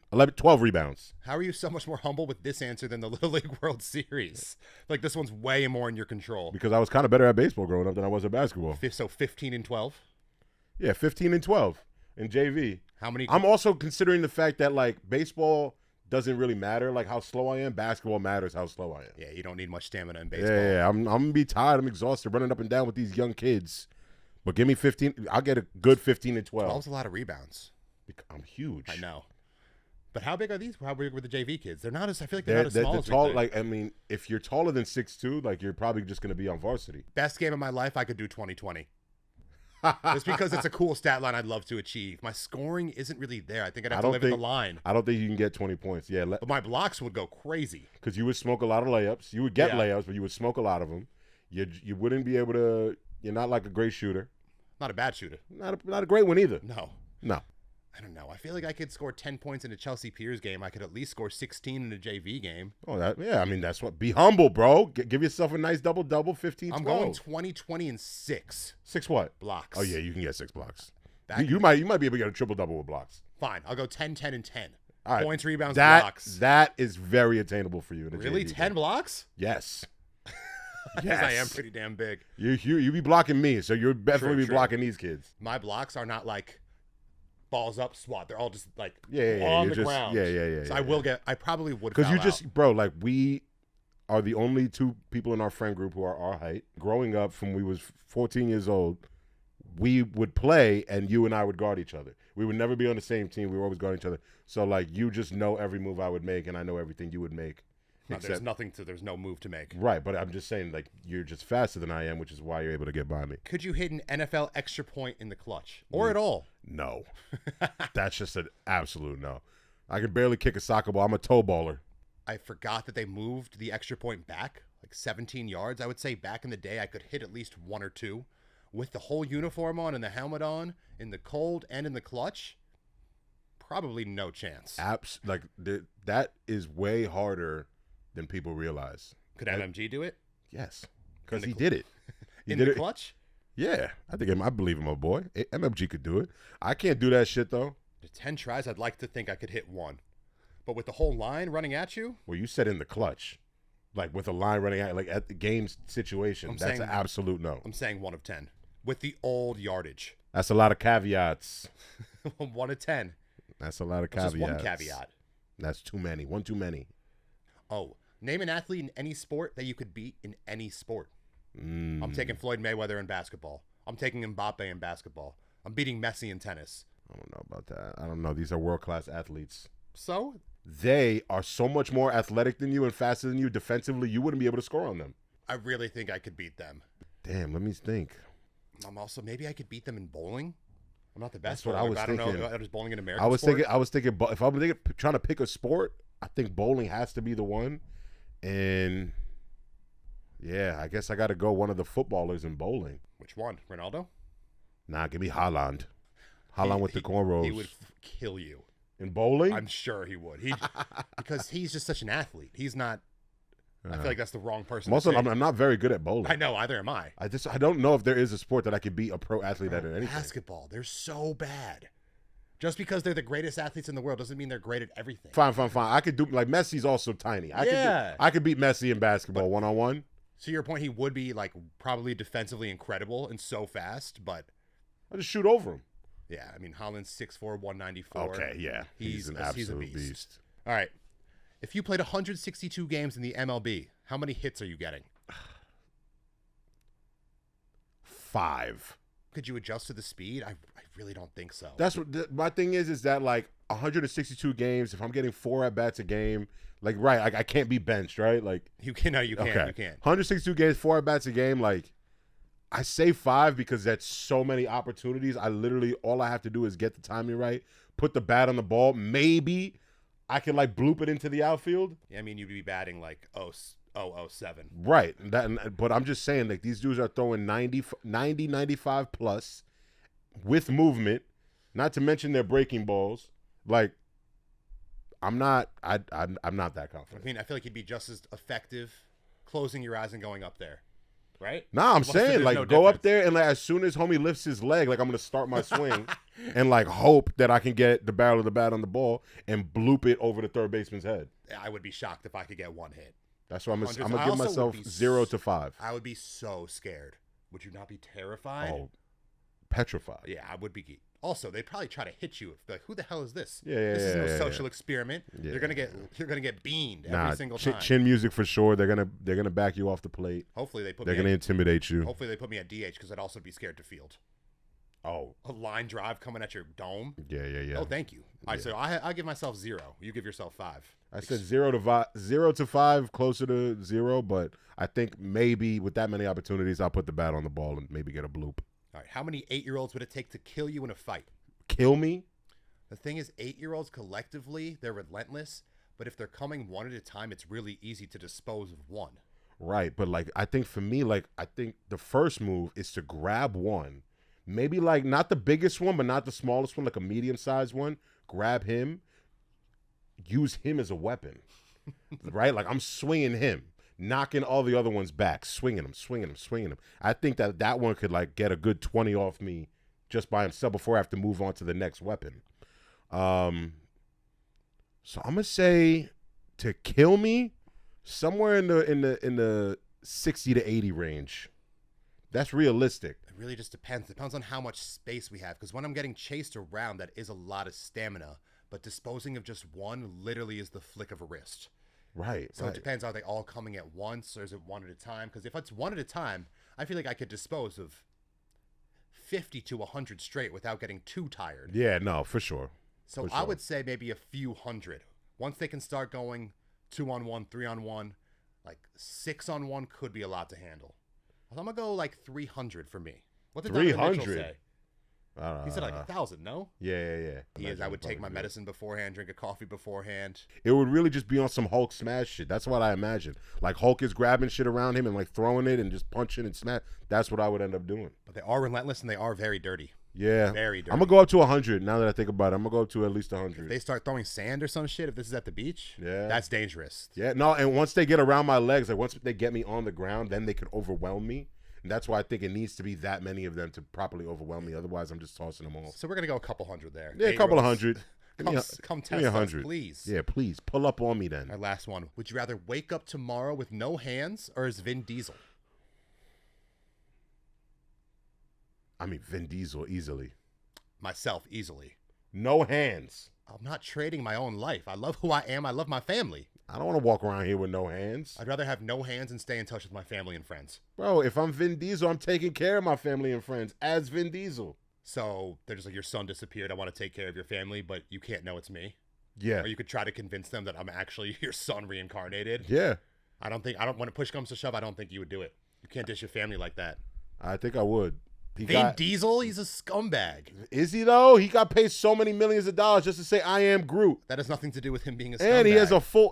rebounds. How are you so much more humble with this answer than the Little League World Series? Like, this one's way more in your control. Because I was kind of better at baseball growing up than I was at basketball. So 15 and 12? Yeah, 15 and 12 in JV. How many? I'm also considering the fact that, like, baseball doesn't really matter, like, how slow I am. Basketball matters how slow I am. Yeah, you don't need much stamina in baseball. Yeah. I'm going to be tired. I'm exhausted running up and down with these young kids. But give me 15. I'll get a good 15 and 12. 12's a lot of rebounds. I'm huge. I know. But how big are these? How big were the JV kids? They're not as, I feel like they're not as small as tall. Like, I mean, if you're taller than 6'2", like, you're probably just going to be on varsity. Best game of my life, I could do 20-20. It's because it's a cool stat line I'd love to achieve. My scoring isn't really there. I think I'd have to live in the line. I don't think you can get 20 points. Yeah. But my blocks would go crazy. Because you would smoke a lot of layups. You would get layups, but you would smoke a lot of them. You wouldn't be able to, you're not like a great shooter. Not a bad shooter. Not a great one either. No. I don't know. I feel like I could score 10 points in a Chelsea Piers game. I could at least score 16 in a JV game. Oh, I mean, that's what. Be humble, bro. Give yourself a nice double-double, 15, 12. I'm going 20, 20, and 6. 6 what? Blocks. Oh, yeah, you can get 6 blocks. You might be able to get a triple-double with blocks. Fine. I'll go 10, 10, and 10. All right. Points, rebounds, blocks. That is very attainable for you. In a really? JV 10 game. Blocks? Yes. Yes. I am pretty damn big. You be blocking me, so you'll definitely be blocking these kids. My blocks are not like balls up swat. They're all just like on the ground. Yeah. So I probably would. Because you just, bro, like we are the only 2 people in our friend group who are our height. Growing up from we was 14 years old, we would play and you and I would guard each other. We would never be on the same team. We were always guarding each other. So like you just know every move I would make and I know everything you would make. No, there's no move to make. Right, but I'm just saying, like, you're just faster than I am, which is why you're able to get by me. Could you hit an NFL extra point in the clutch? Or at all? No. That's just an absolute no. I can barely kick a soccer ball. I'm a toe baller. I forgot that they moved the extra point back, like 17 yards. I would say back in the day, I could hit at least 1 or 2. With the whole uniform on and the helmet on, in the cold and in the clutch, probably no chance. That is way harder than people realize. Could MMG do it? Yes, because he did it. In the clutch? Yeah, I believe him, my boy. MMG could do it. I can't do that shit, though. The 10 tries, I'd like to think I could hit 1. But with the whole line running at you? Well, you said in the clutch. Like, with a line running at, like, at the game situation. That's an absolute no. I'm saying 1 of 10. With the old yardage. That's a lot of caveats. 1 of 10. That's a lot of caveats. Just 1 caveat. That's too many. 1 too many. Oh, name an athlete in any sport that you could beat in any sport. I'm taking Floyd Mayweather in basketball. I'm taking Mbappe in basketball. I'm beating Messi in tennis. I don't know about that. I don't know. These are world-class athletes. So? They are so much more athletic than you and faster than you defensively. You wouldn't be able to score on them. I really think I could beat them. Damn, let me think. I'm also, maybe I could beat them in bowling. I'm not the best. That's what I was thinking. I don't know. Is bowling an American I was sport? thinking, if I'm trying to pick a sport, I think bowling has to be the one. And yeah, I guess I got to go one of the footballers in bowling. Which one? Ronaldo? Nah, give me Haaland. Haaland with the cornrows. He would kill you. In bowling? I'm sure he would. Because he's just such an athlete. He's not I feel like that's the wrong person. Also, I'm not very good at bowling. I know, either am I. I don't know if there is a sport that I could beat a pro athlete at anything. Basketball, they're so bad. Just because they're the greatest athletes in the world doesn't mean they're great at everything. Fine. I could do, like, Messi's also tiny. I could beat Messi in basketball one-on-one. To your point, he would be, like, probably defensively incredible and so fast, but I just shoot over him. Yeah, I mean, Holland's 6'4", 194. Okay, yeah. He's an absolute beast. All right. If you played 162 games in the MLB, how many hits are you getting? 5. Could you adjust to the speed? I really don't think so. That's what my thing is that, like, 162 games, if I'm getting 4 at-bats a game, like, right, I can't be benched, right? Like, you can't. Okay. You can't. 162 games, 4 at-bats a game, like, I say 5 because that's so many opportunities. All I have to do is get the timing right, put the bat on the ball. Maybe I can, like, bloop it into the outfield. Yeah, I mean, you'd be batting like 007. Right. But I'm just saying, like, these dudes are throwing 90, 95 plus with movement, not to mention they're breaking balls. Like, I'm not that confident. I mean, I feel like you'd be just as effective closing your eyes and going up there. Right? Nah, I'm saying, like, go up there and, like, as soon as homie lifts his leg, like, I'm going to start my swing and, like, hope that I can get the barrel of the bat on the ball and bloop it over the third baseman's head. I would be shocked if I could get 1 hit. That's why I'm going to give myself 0 to 5. I would be so scared. Would you not be terrified? Oh, petrified. Yeah, I would be. Also, they'd probably try to hit you. Like, who the hell is this? Yeah, this is no social experiment. Yeah. You're gonna get beaned every single time. Chin music for sure. They're gonna back you off the plate. Hopefully they're gonna intimidate you. Hopefully they put me at DH because I'd also be scared to field. Oh, a line drive coming at your dome. Yeah. Oh, thank you. All right, so I give myself 0. You give yourself 5. I said 0 to 5, closer to 0, but I think maybe with that many opportunities, I'll put the bat on the ball and maybe get a bloop. All right, how many 8-year-olds would it take to kill you in a fight? Kill me? The thing is, 8-year-olds collectively, they're relentless, but if they're coming one at a time, it's really easy to dispose of one. Right, but, like, I think for me, like, I think the first move is to grab one. Maybe, like, not the biggest one, but not the smallest one, like a medium-sized one. Grab him. Use him as a weapon. Right? Like, I'm swinging him. Knocking all the other ones back. Swinging him. I think that one could, like, get a good 20 off me just by himself before I have to move on to the next weapon. So I'm going to say to kill me somewhere in the 60 to 80 range. That's realistic. It really just depends. It depends on how much space we have. Because when I'm getting chased around, that is a lot of stamina. But disposing of just one literally is the flick of a wrist. Right. So it depends. Are they all coming at once or is it one at a time? Because if it's one at a time, I feel like I could dispose of 50 to 100 straight without getting too tired. Yeah, no, for sure. So I would say maybe a few hundred. Once they can start going 2-on-1, 3-on-1, like 6-on-1 could be a lot to handle. I'm going to go like 300 for me. What did 300 say? He said like 1,000, no? Yeah. I would take my medicine beforehand, drink a coffee beforehand. It would really just be on some Hulk smash shit. That's what I imagine. Like Hulk is grabbing shit around him and like throwing it and just punching and smash. That's what I would end up doing. But they are relentless and they are very dirty. Yeah. Very dirty. I'm going to go up to 100 now that I think about it. I'm going to go up to at least 100. If they start throwing sand or some shit, if this is at the beach, that's dangerous. Yeah, no, and once they get around my legs, like once they get me on the ground, then they can overwhelm me. And that's why I think it needs to be that many of them to properly overwhelm me. Otherwise, I'm just tossing them off. So we're going to go a couple hundred there. Yeah, a couple of hundred. Come test us, please. Yeah, please. Pull up on me then. Our last one. Would you rather wake up tomorrow with no hands or as Vin Diesel? I mean, Vin Diesel easily. Myself, easily. No hands. I'm not trading my own life. I love who I am. I love my family. I don't want to walk around here with no hands. I'd rather have no hands and stay in touch with my family and friends. Bro, if I'm Vin Diesel, I'm taking care of my family and friends as Vin Diesel. So they're just like, your son disappeared. I want to take care of your family, but you can't know it's me. Yeah. Or you could try to convince them that I'm actually your son reincarnated. Yeah. When push comes to shove, I don't think you would do it. You can't dish your family like that. I think I would. Vin Diesel, he's a scumbag. Is he though? He got paid so many millions of dollars just to say I am Groot. That has nothing to do with him being a scumbag. And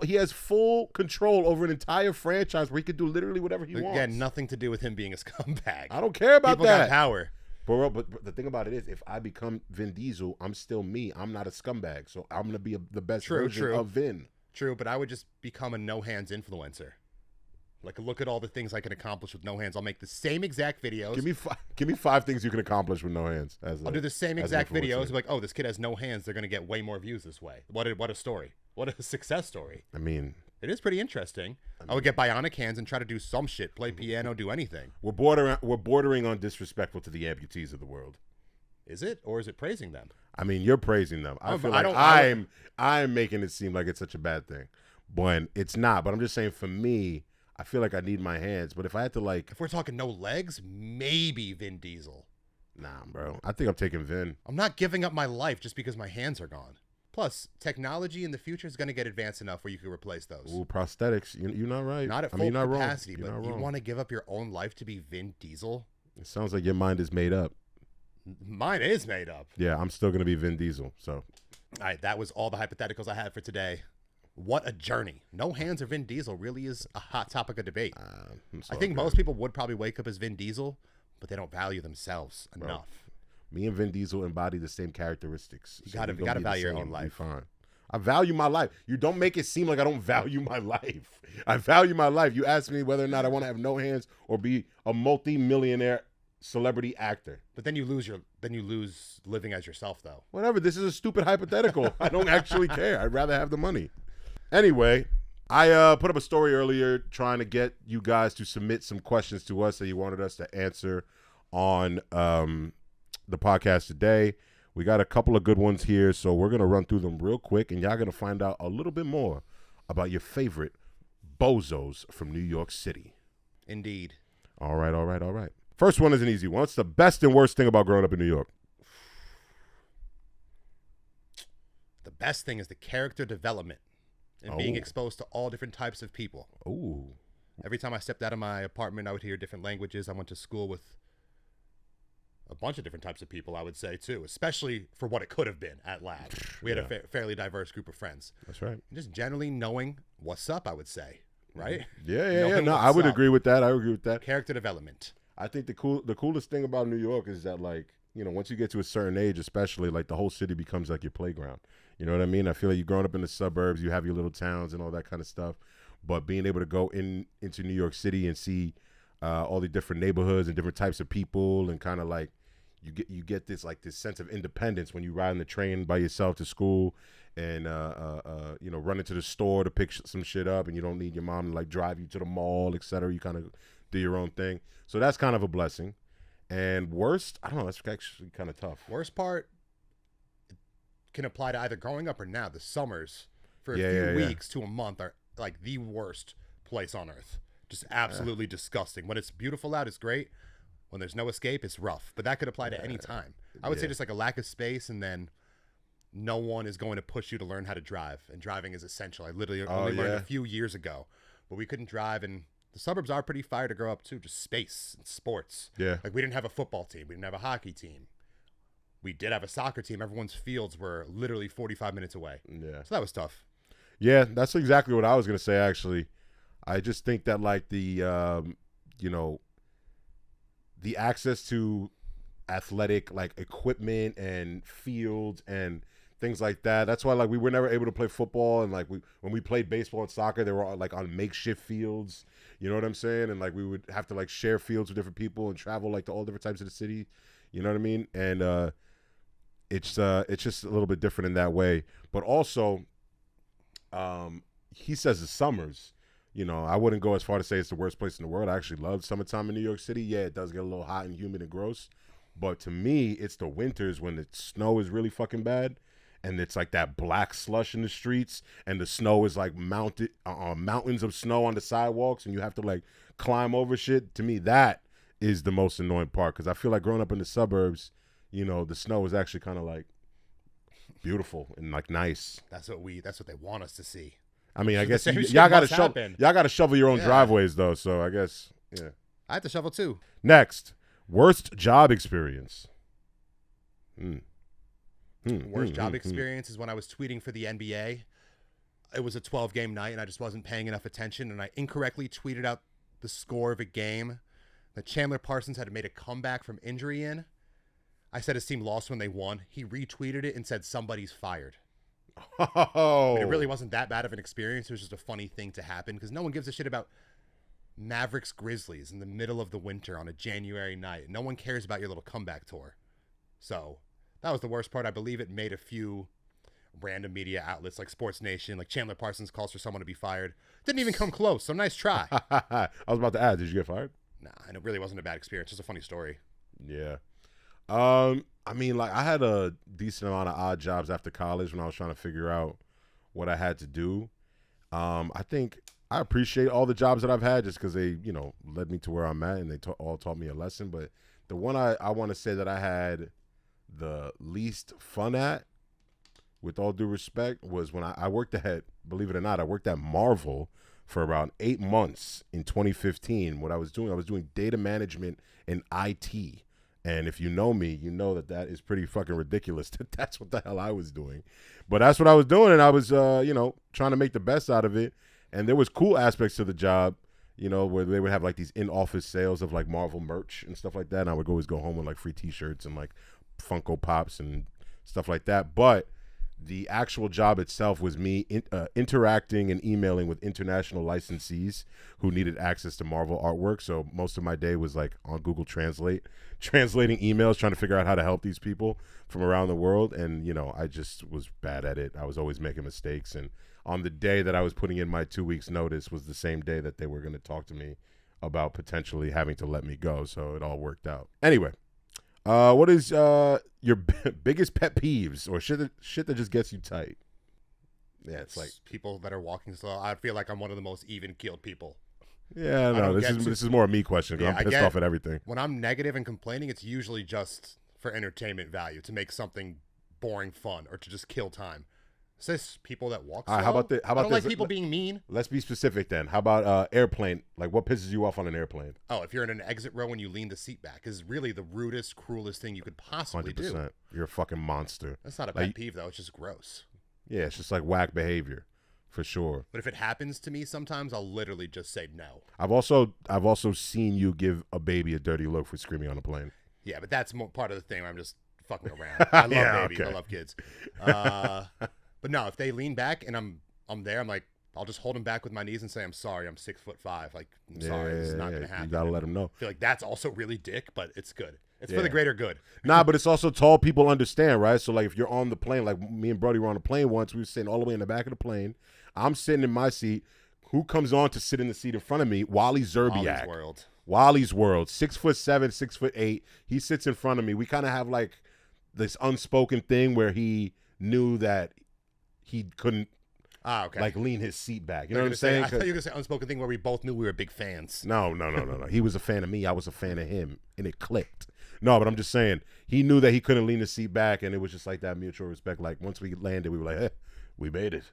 he has full control over an entire franchise where he could do literally whatever he wants. Again, nothing to do with him being a scumbag. I don't care about People that. Got power. But the thing about it is, if I become Vin Diesel, I'm still me. I'm not a scumbag, so I'm gonna be the best version of Vin. True, but I would just become a no hands influencer. Like, look at all the things I can accomplish with no hands. I'll make the same exact videos. Give me 5 things you can accomplish with no hands. I'll do the same exact videos. Like, oh, this kid has no hands. They're going to get way more views this way. What a story. What a success story. I mean, it is pretty interesting. I would get bionic hands and try to do some shit, play piano, do anything. We're bordering on disrespectful to the amputees of the world. Is it, or is it praising them? I mean, you're praising them. I feel like I'm making it seem like it's such a bad thing, when it's not. But I'm just saying, for me, I feel like I need my hands. But if I had to, like, if we're talking no legs, maybe Vin Diesel. Nah, bro. I think I'm taking Vin. I'm not giving up my life just because my hands are gone. Plus, technology in the future is going to get advanced enough where you can replace those. Ooh, prosthetics. You're not right. Not at full capacity, but you want to give up your own life to be Vin Diesel? It sounds like your mind is made up. Mine is made up. Yeah, I'm still going to be Vin Diesel. So, all right, that was all the hypotheticals I had for today. What a journey. No hands or Vin Diesel really is a hot topic of debate. I think most people would probably wake up as Vin Diesel, but they don't value themselves enough. Me and Vin Diesel embody the same characteristics. You gotta value your own life. Fine. I value my life. You don't make it seem like I don't value my life. I value my life. You ask me whether or not I want to have no hands or be a multi-millionaire celebrity actor. But then you lose living as yourself, though. Whatever. This is a stupid hypothetical. I don't actually care. I'd rather have the money. Anyway, I put up a story earlier trying to get you guys to submit some questions to us that you wanted us to answer on the podcast today. We got a couple of good ones here, so we're going to run through them real quick, and y'all going to find out a little bit more about your favorite bozos from New York City. Indeed. All right. First one is an easy one. What's the best and worst thing about growing up in New York? The best thing is the character development and being exposed to all different types of people. Oh. Every time I stepped out of my apartment, I would hear different languages. I went to school with a bunch of different types of people, I would say, too, especially for what it could have been at Lab. We had a fairly diverse group of friends. That's right. And just generally knowing what's up, I would say, right? Yeah. No, I would agree with that. I agree with that. Character development. I think the coolest thing about New York is that, like, you know, once you get to a certain age, especially, like, the whole city becomes like your playground. You know what I mean? I feel like you're growing up in the suburbs, you have your little towns and all that kind of stuff. But being able to go into New York City and see all the different neighborhoods and different types of people, and kind of like you get this sense of independence when you ride on the train by yourself to school, and you know, run into the store to pick some shit up, and you don't need your mom to like drive you to the mall, etc. You kind of do your own thing. So that's kind of a blessing. And worst, I don't know, that's actually kind of tough. Worst part can apply to either growing up or now. The summers for a few weeks to a month are like the worst place on earth. Just absolutely disgusting. When it's beautiful out, it's great. When there's no escape, it's rough. But that could apply to any time. I would say just like a lack of space, and then no one is going to push you to learn how to drive. And driving is essential. I literally only learned a few years ago, but we couldn't drive. And the suburbs are pretty fire to grow up too. Just space and sports. Yeah. Like we didn't have a football team. We didn't have a hockey team. We did have a soccer team. Everyone's fields were literally 45 minutes away. Yeah. So that was tough. Yeah, that's exactly what I was going to say, actually. I just think that, like, the, you know, the access to athletic, like, equipment and fields and things like that. That's why, like, we were never able to play football. And, like, when we played baseball and soccer, they were, all, like, on makeshift fields. You know what I'm saying? And, like, we would have to, like, share fields with different people and travel, like, to all different types of the city. You know what I mean? And it's just a little bit different in that way. But also, he says the summers. You know, I wouldn't go as far to say it's the worst place in the world. I actually love summertime in New York City. Yeah, it does get a little hot and humid and gross. But to me, it's the winters when the snow is really fucking bad. And it's like that black slush in the streets. And the snow is like mountains of snow on the sidewalks. And you have to like climb over shit. To me, that is the most annoying part. Because I feel like growing up in the suburbs, you know, the snow is actually kind of like beautiful and like nice. That's what they want us to see. I mean, I guess y'all got to shovel your own driveways though. So I guess, yeah. I have to shovel too. Next, worst job experience. Worst job experience is when I was tweeting for the NBA. It was a 12-game night and I just wasn't paying enough attention, and I incorrectly tweeted out the score of a game that Chandler Parsons had made a comeback from injury in. I said his team lost when they won. He retweeted it and said somebody's fired. Oh. But it really wasn't that bad of an experience. It was just a funny thing to happen because no one gives a shit about Mavericks Grizzlies in the middle of the winter on a January night. No one cares about your little comeback tour. So that was the worst part. I believe it made a few random media outlets like Sports Nation, like Chandler Parsons calls for someone to be fired. Didn't even come close. So nice try. I was about to ask, did you get fired? Nah, and it really wasn't a bad experience. Just a funny story. Yeah. I mean, like, I had a decent amount of odd jobs after college when I was trying to figure out what I had to do. I think I appreciate all the jobs that I've had just because they, led me to where I'm at and they all taught me a lesson. But the one I want to say that I had the least fun at, with all due respect, was when I worked at, believe it or not, I worked at Marvel for about 8 months in 2015. What I was doing data management and IT. And if you know me, you know that is pretty fucking ridiculous. That's what the hell I was doing. But that's what I was doing, and I was, trying to make the best out of it. And there was cool aspects to the job, where they would have, like, these in-office sales of, like, Marvel merch and stuff like that. And I would always go home with, like, free T-shirts and, like, Funko Pops and stuff like that. But the actual job itself was me interacting and emailing with international licensees who needed access to Marvel artwork. So most of my day was like on Google Translate, translating emails, trying to figure out how to help these people from around the world. And, I just was bad at it. I was always making mistakes. And on the day that I was putting in my 2 weeks notice was the same day that they were going to talk to me about potentially having to let me go. So it all worked out. Anyway. What is your biggest pet peeves or shit that just gets you tight? Yeah, it's like people that are walking slow. I feel like I'm one of the most even-keeled people. Yeah, no, this is more a me question because I'm pissed off at everything. When I'm negative and complaining, it's usually just for entertainment value, to make something boring fun or to just kill time. It's this people that walk slow. How about I don't like people being mean. Let's be specific then. How about airplane? Like, what pisses you off on an airplane? Oh, if you're in an exit row and you lean the seat back, is really the rudest, cruelest thing you could possibly 100%. Do. You're a fucking monster. That's not a pet peeve, though. It's just gross. Yeah, it's just like whack behavior, for sure. But if it happens to me sometimes, I'll literally just say no. I've also seen you give a baby a dirty look for screaming on a plane. Yeah, but that's more part of the thing where I'm just fucking around. I love babies. Okay. I love kids. But no, if they lean back and I'm there, I'm like, I'll just hold them back with my knees and say, I'm sorry, I'm 6'5". Like, I'm sorry, this is not going to happen. You got to let them know. I feel like that's also really dick, but it's good. It's for the greater good. Nah, but it's also tall people understand, right? So, like, if you're on the plane, like me and Brody were on a plane once, we were sitting all the way in the back of the plane. I'm sitting in my seat. Who comes on to sit in the seat in front of me? Wally Zerbiak. Wally's World. 6'7", 6'8". He sits in front of me. We kind of have, like, this unspoken thing where he knew that he couldn't like lean his seat back. You know what I'm saying? I thought you were going to say unspoken thing where we both knew we were big fans. No. He was a fan of me. I was a fan of him. And it clicked. No, but I'm just saying, he knew that he couldn't lean his seat back, and it was just like that mutual respect. Like, once we landed, we were like, hey, we made it.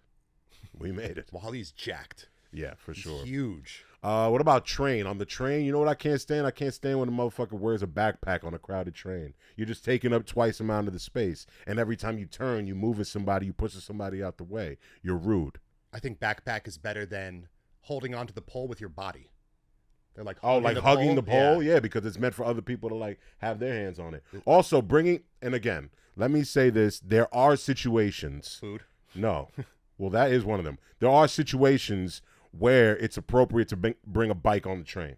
We made it. Wally's jacked. Yeah, for sure. He's huge. What about train? On the train, you know what I can't stand? I can't stand when a motherfucker wears a backpack on a crowded train. You're just taking up twice the amount of the space. And every time you turn, you moving somebody, you pushing somebody out the way. You're rude. I think backpack is better than holding onto the pole with your body. They're like hugging the pole? Yeah, because it's meant for other people to like have their hands on it. Also, and again, let me say this. There are situations. Food? No. Well, that is one of them. There are situations where it's appropriate to bring a bike on the train.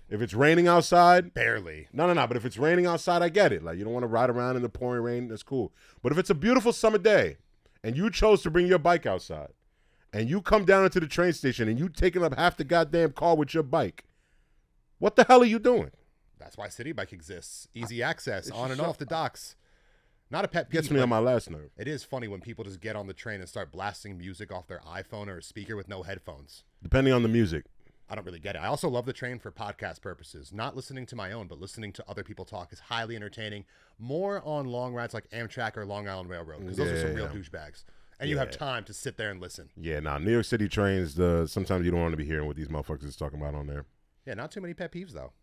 If it's raining outside. Barely. No. But if it's raining outside, I get it. Like, you don't want to ride around in the pouring rain. That's cool. But if it's a beautiful summer day and you chose to bring your bike outside and you come down into the train station and you taking up half the goddamn car with your bike, what the hell are you doing? That's why City Bike exists. Easy access on and off the docks. Not a pet peeve. Gets me on my last nerve. It is funny when people just get on the train and start blasting music off their iPhone or a speaker with no headphones. Depending on the music. I don't really get it. I also love the train for podcast purposes. Not listening to my own, but listening to other people talk is highly entertaining. More on long rides like Amtrak or Long Island Railroad, because those are some real douchebags. And you have time to sit there and listen. Yeah, New York City trains, sometimes you don't want to be hearing what these motherfuckers is talking about on there. Yeah, not too many pet peeves, though.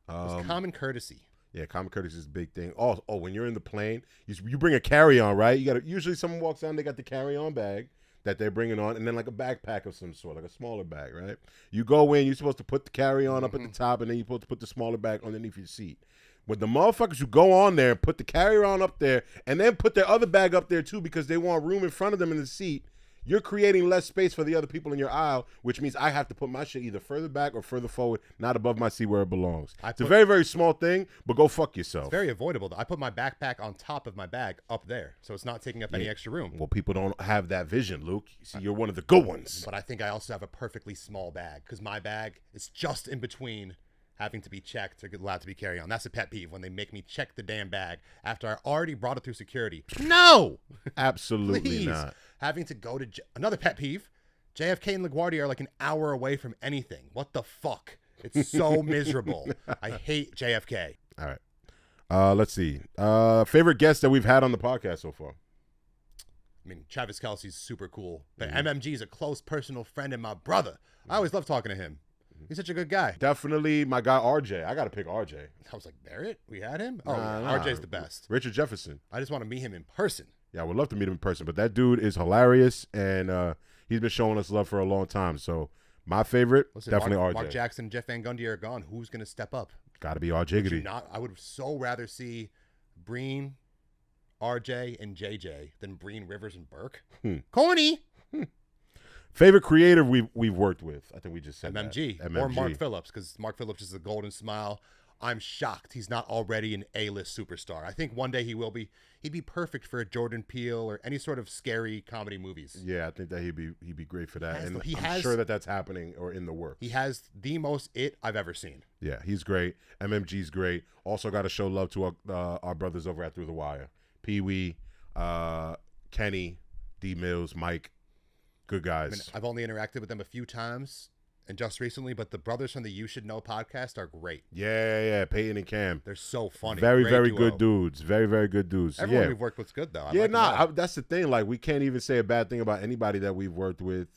It's common courtesy. Yeah, common courtesy is a big thing. Oh, when you're in the plane, you bring a carry-on, right? Usually someone walks down, they got the carry-on bag that they're bringing on, and then like a backpack of some sort, like a smaller bag, right? You go in, you're supposed to put the carry-on up at the top, and then you're supposed to put the smaller bag underneath your seat. With the motherfuckers who go on there and put the carry-on up there, and then put their other bag up there too because they want room in front of them in the seat, you're creating less space for the other people in your aisle, which means I have to put my shit either further back or further forward, not above my seat where it belongs. It's a very, very small thing, but go fuck yourself. It's very avoidable. I put my backpack on top of my bag up there, so it's not taking up any extra room. Well, people don't have that vision, Luke. You see, you're one of the good ones. But I think I also have a perfectly small bag because my bag is just in between having to be checked or allowed to be carried on. That's a pet peeve when they make me check the damn bag after I already brought it through security. No! Absolutely Please. not. Having to go to another pet peeve. JFK and LaGuardia are like an hour away from anything. What the fuck? It's so miserable. I hate JFK. All right. Let's see. Favorite guest that we've had on the podcast so far? I mean, Travis Kelce's super cool, but MMG is a close personal friend and my brother. I always love talking to him. He's such a good guy. Definitely my guy RJ. I got to pick RJ. I was like, Barrett? We had him? Oh, RJ's the best. Richard Jefferson. I just want to meet him in person. Yeah, I would love to meet him in person, but that dude is hilarious, and he's been showing us love for a long time. So my favorite, definitely RJ. Mark Jackson and Jeff Van Gundy are gone. Who's going to step up? Got to be RJ. I would so rather see Breen, RJ, and JJ than Breen, Rivers, and Burke. Corny. Favorite creator we've worked with? I think we just said MMG. Or Mark Phillips, because Mark Phillips is the golden smile. I'm shocked he's not already an A-list superstar. I think one day he will be. He'd be perfect for a Jordan Peele or any sort of scary comedy movies. Yeah, I think that he'd be great for that. And I'm sure that's happening or in the works. He has the most I've ever seen. Yeah, he's great. MMG's great. Also got to show love to our brothers over at Through the Wire. Pee-wee, Kenny, D Mills, Mike. Good guys. I mean, I've only interacted with them a few times and just recently, but the brothers from the You Should Know podcast are great. Yeah. Peyton and Cam. They're so funny. Very, very good dudes. Very, very good dudes. Everyone we've worked with is good, though. That's the thing. Like, we can't even say a bad thing about anybody that we've worked with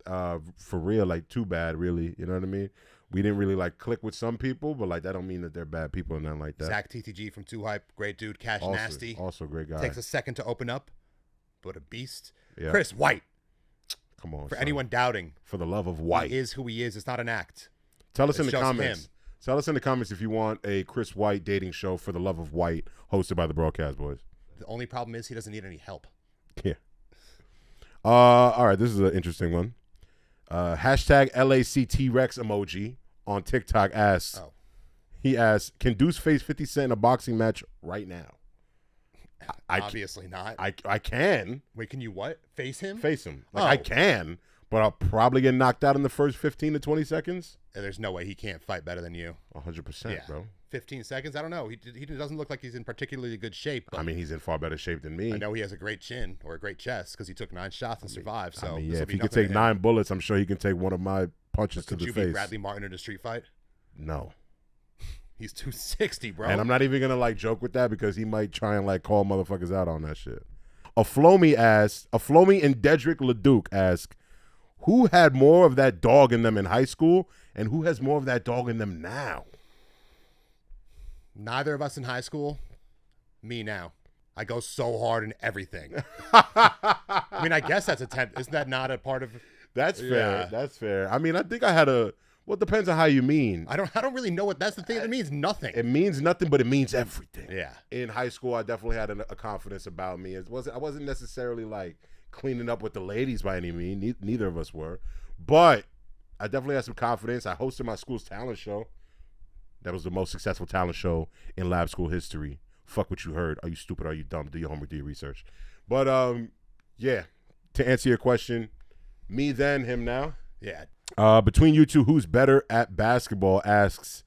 for real. Like, too bad, really. You know what I mean? We didn't really, like, click with some people, but, like, that don't mean that they're bad people or nothing like that. Zach TTG from Too Hype. Great dude. Cash Nasty. Also a great guy. Takes a second to open up, but a beast. Yeah. Chris White. Come on. For anyone doubting. For the love of White. He is who he is. It's not an act. Tell us in the comments. Tell us in the comments if you want a Chris White dating show for the love of White hosted by the Broadcast Boys. The only problem is he doesn't need any help. Yeah. All right. This is an interesting one. Hashtag LACTREX emoji on TikTok asks. Oh. He asks, can Deuce face 50 Cent in a boxing match right now? Obviously not. I can. Wait, can you what? Face him? Face him. I can, but I'll probably get knocked out in the first 15 to 20 seconds. There's no way he can't fight better than you. 100%, bro. 15 seconds? I don't know. He doesn't look like he's in particularly good shape. I mean, he's in far better shape than me. I know he has a great chin or a great chest because he took 9 shots and survived. So if he could take 9 bullets, I'm sure he can take one of my punches to the face. Could you beat Bradley Martin in a street fight? No. He's 260, bro. And I'm not even gonna joke with that because he might try and call motherfuckers out on that shit. Aflomi and Dedrick LeDuc ask, who had more of that dog in them in high school and who has more of that dog in them now? Neither of us in high school. Me now. I go so hard in everything. I mean, I guess that's isn't that not a part of? That's fair. Yeah. That's fair. I mean, I think I had well, it depends on how you mean. I don't really know what that's the thing. It means nothing. It means nothing, but it means everything. Yeah. In high school, I definitely had a confidence about me. I wasn't necessarily cleaning up with the ladies by any means. Neither of us were, but I definitely had some confidence. I hosted my school's talent show. That was the most successful talent show in lab school history. Fuck what you heard. Are you stupid? Are you dumb? Do your homework. Do your research. But yeah. To answer your question, me then, him now. Yeah. Between you two, who's better at basketball? Asks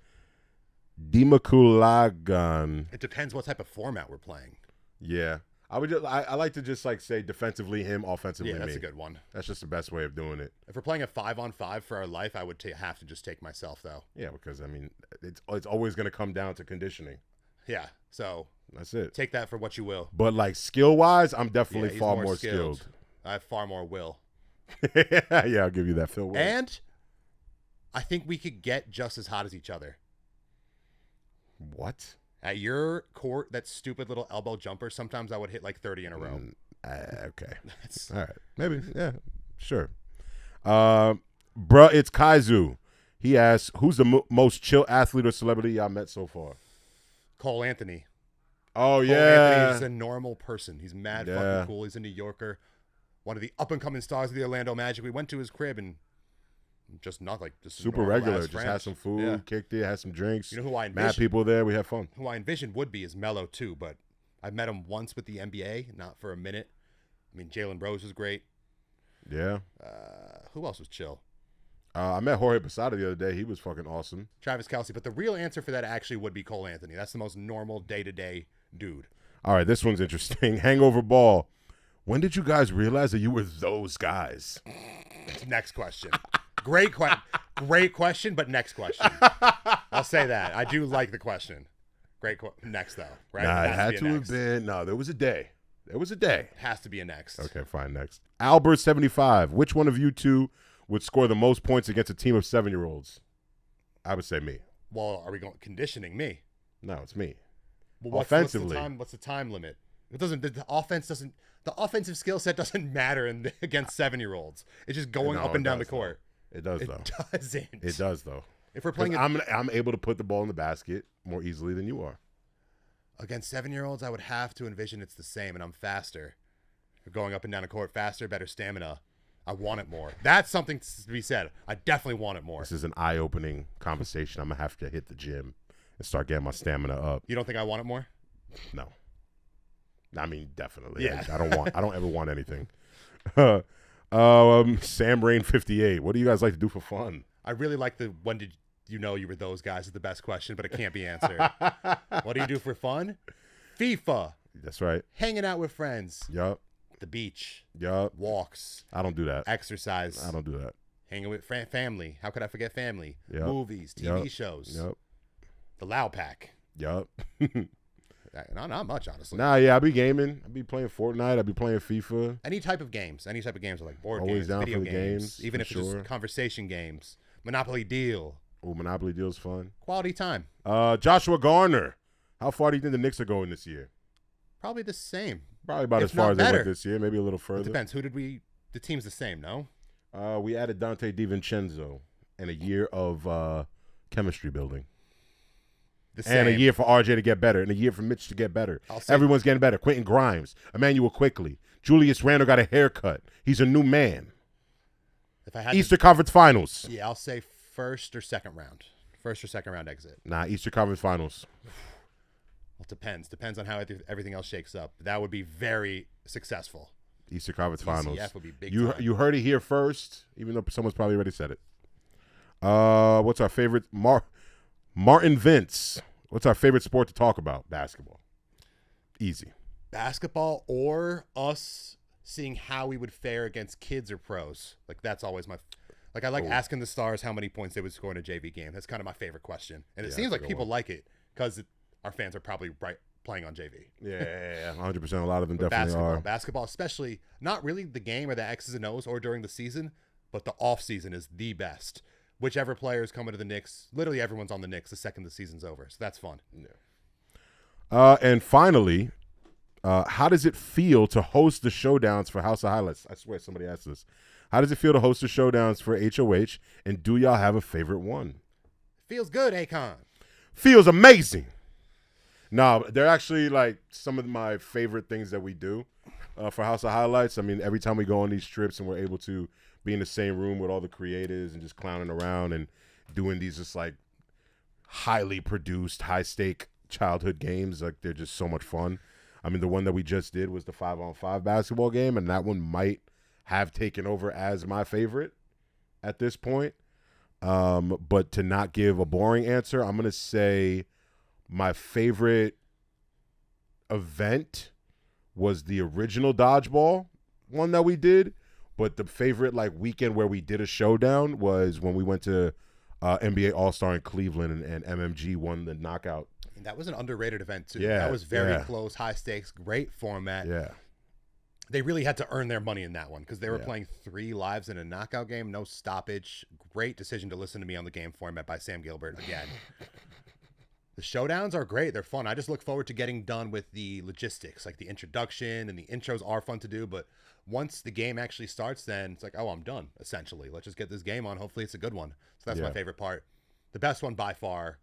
Dimakulagan. It depends what type of format we're playing. Yeah, I like to just say defensively him, offensively me. Yeah, that's a good one. That's just the best way of doing it. If we're playing a 5-on-5 for our life, I would have to just take myself though. Yeah, because I mean, it's always going to come down to conditioning. Yeah, so that's it. Take that for what you will. But skill wise, I'm definitely far more skilled. I have far more will. Yeah, I'll give you that, Phil Will. And I think we could get just as hot as each other. What? At your court, that stupid little elbow jumper, sometimes I would hit 30 in a row. Okay. All right. Maybe. Yeah. Sure. Bruh, it's Kaizu. He asks, who's the most chill athlete or celebrity y'all met so far? Cole Anthony. Oh, yeah. Cole Anthony is a normal person. He's mad fucking cool. He's a New Yorker. one of the up-and-coming stars of the Orlando Magic. We went to his crib and just super regular. Just had some food, kicked it, had some drinks. You know who I envisioned? Mad people there. We had fun. Who I envisioned would be is Melo too, but I met him once with the NBA, not for a minute. I mean, Jalen Rose was great. Yeah. Who else was chill? I met Jorge Posada the other day. He was fucking awesome. Travis Kelce. But the real answer for that actually would be Cole Anthony. That's the most normal day-to-day dude. All right, this one's interesting. Hangover Ball. When did you guys realize that you were those guys? Next question. Great question, but next question. I'll say that. I do like the question. Next, though, right? Nah, it had to have been. No, there was a day. There was a day. It has to be a next. Okay, fine, next. Albert75. Which one of you two would score the most points against a team of 7-year-olds? I would say me. Well, are we conditioning me? No, it's me. Well, offensively. What's the time limit? It doesn't. The offensive skill set doesn't matter against 7-year-olds. It's just going up and down the court. It does, though. It doesn't. It does, though. If we're playing, I'm able to put the ball in the basket more easily than you are. Against 7-year-olds, I would have to envision it's the same, and I'm faster. We're going up and down the court faster, better stamina. I want it more. That's something to be said. I definitely want it more. This is an eye-opening conversation. I'm gonna have to hit the gym and start getting my stamina up. You don't think I want it more? No. I mean, definitely. Yeah. I don't ever want anything. Sam Rain 58. What do you guys like to do for fun? I really like the when did you know you were those guys is the best question, but it can't be answered. What do you do for fun? FIFA. That's right. Hanging out with friends. Yup. The beach. Yup. Walks. I don't do that. Exercise. I don't do that. Hanging with family. How could I forget family? Yep. Movies, TV shows. Yep. The Loud Pack. Yup. Not much, honestly. Nah, yeah, I be gaming. I be playing Fortnite. I be playing FIFA. Any type of games. Any type of games, like board Always games, down video for the games, even if for it's sure. just conversation games. Monopoly Deal. Oh, Monopoly Deal's fun. Quality time. Joshua Garner. How far do you think the Knicks are going this year? Probably the same. Probably about as far as they went this year. Maybe a little further. It depends. The team's the same, no? We added Dante DiVincenzo and a year of chemistry building. And a year for RJ to get better, and a year for Mitch to get better. Everyone's getting better. Quentin Grimes, Emmanuel Quickly, Julius Randle got a haircut. He's a new man. If I had Eastern Conference Finals. Yeah, I'll say first or second round. First or second round exit. Nah, Eastern Conference Finals. Well, it depends. Depends on how everything else shakes up. That would be very successful. Eastern Conference Finals. ECF would be big time. You heard it here first, even though someone's probably already said it. What's our favorite? Martin Vince. What's our favorite sport to talk about? Basketball. Easy. Basketball or us seeing how we would fare against kids or pros. Like, that's always my... Like, I like asking the stars how many points they would score in a JV game. That's kind of my favorite question. And it seems like people like it because our fans are probably playing on JV. Yeah, 100%. A lot of them definitely are. Basketball, especially not really the game or the X's and O's or during the season, but the off season is the best. Whichever player is coming to the Knicks, literally everyone's on the Knicks the second the season's over. So that's fun. Yeah. And finally, how does it feel to host the showdowns for House of Highlights? I swear somebody asked this. How does it feel to host the showdowns for HOH? And do y'all have a favorite one? Feels good, Akon. Feels amazing. No, they're actually like some of my favorite things that we do for House of Highlights. I mean, every time we go on these trips and we're able to be in the same room with all the creators and just clowning around and doing these just like highly produced, high stake childhood games. Like, they're just so much fun. I mean, the one that we just did was the 5-on-5 basketball game, and that one might have taken over as my favorite at this point. But to not give a boring answer, I'm going to say my favorite event was the original dodgeball one that we did. But the favorite like weekend where we did a showdown was when we went to NBA All-Star in Cleveland and MMG won the knockout. And that was an underrated event too. Yeah, that was very close, high stakes, great format. Yeah. They really had to earn their money in that one because they were playing 3 lives in a knockout game, no stoppage. Great decision to listen to me on the game format by Sam Gilbert again. The showdowns are great. They're fun. I just look forward to getting done with the logistics, like the introduction and the intros are fun to do. But once the game actually starts, then it's like, oh, I'm done, essentially. Let's just get this game on. Hopefully it's a good one. So that's my favorite part. The best one by far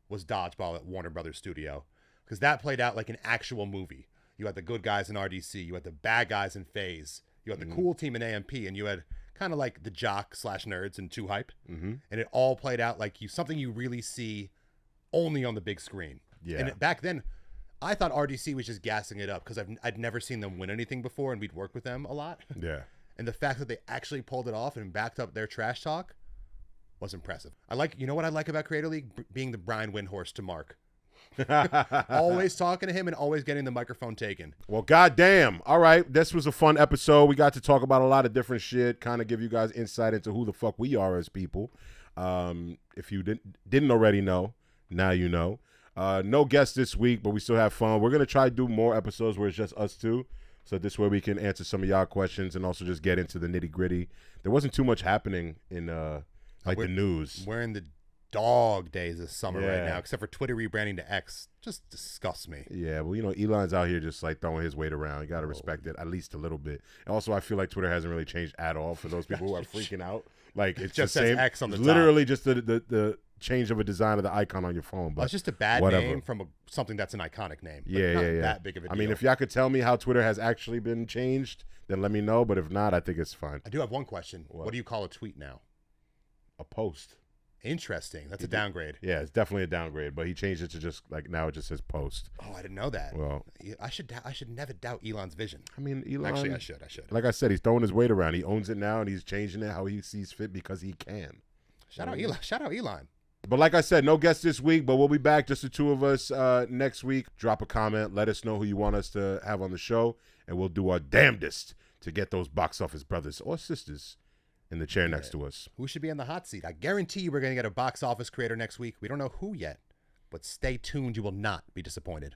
was Dodgeball at Warner Brothers Studio because that played out like an actual movie. You had the good guys in RDC. You had the bad guys in FaZe. You had the cool team in AMP, and you had kind of like the jock / nerds and 2 Hype. And it all played out like something you really see only on the big screen. Yeah. And back then, I thought RDC was just gassing it up because I'd never seen them win anything before, and we'd worked with them a lot. Yeah. And the fact that they actually pulled it off and backed up their trash talk was impressive. You know what I like about Creator League? Being the Brian Windhorst to Mark. Always talking to him and always getting the microphone taken. Well, goddamn. All right. This was a fun episode. We got to talk about a lot of different shit, kind of give you guys insight into who the fuck we are as people. If you didn't already know, now you know. No guests this week, but we still have fun. We're going to try to do more episodes where it's just us two. So this way we can answer some of y'all questions and also just get into the nitty gritty. There wasn't too much happening in the news. We're in the dog days this summer right now, except for Twitter rebranding to X. Just disgusts me. Yeah, well, Elon's out here just like throwing his weight around. You got to respect it at least a little bit. And also, I feel like Twitter hasn't really changed at all for those people who are freaking out. Like it's just the same. Says X on the literally top. Just the change of a design of the icon on your phone. But it's just a bad name from something that's an iconic name. Yeah. That big of a deal. I mean, if y'all could tell me how Twitter has actually been changed, then let me know. But if not, I think it's fine. I do have one question. What do you call a tweet now? A post. Interesting. That's a downgrade. Yeah, it's definitely a downgrade. But he changed it to just like now it just says post. Oh, I didn't know that. Well, I should never doubt Elon's vision. I mean, Elon. Actually, I should. Like I said, he's throwing his weight around. He owns it now, and he's changing it how he sees fit because he can. Shout out Elon. Shout out Elon. But like I said, no guests this week, but we'll be back, just the two of us next week. Drop a comment. Let us know who you want us to have on the show, and we'll do our damnedest to get those box office brothers or sisters in the chair next to us. Who should be on the hot seat? I guarantee you we're going to get a box office creator next week. We don't know who yet, but stay tuned. You will not be disappointed.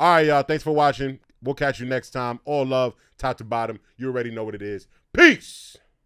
All right, y'all. Thanks for watching. We'll catch you next time. All love, top to bottom. You already know what it is. Peace.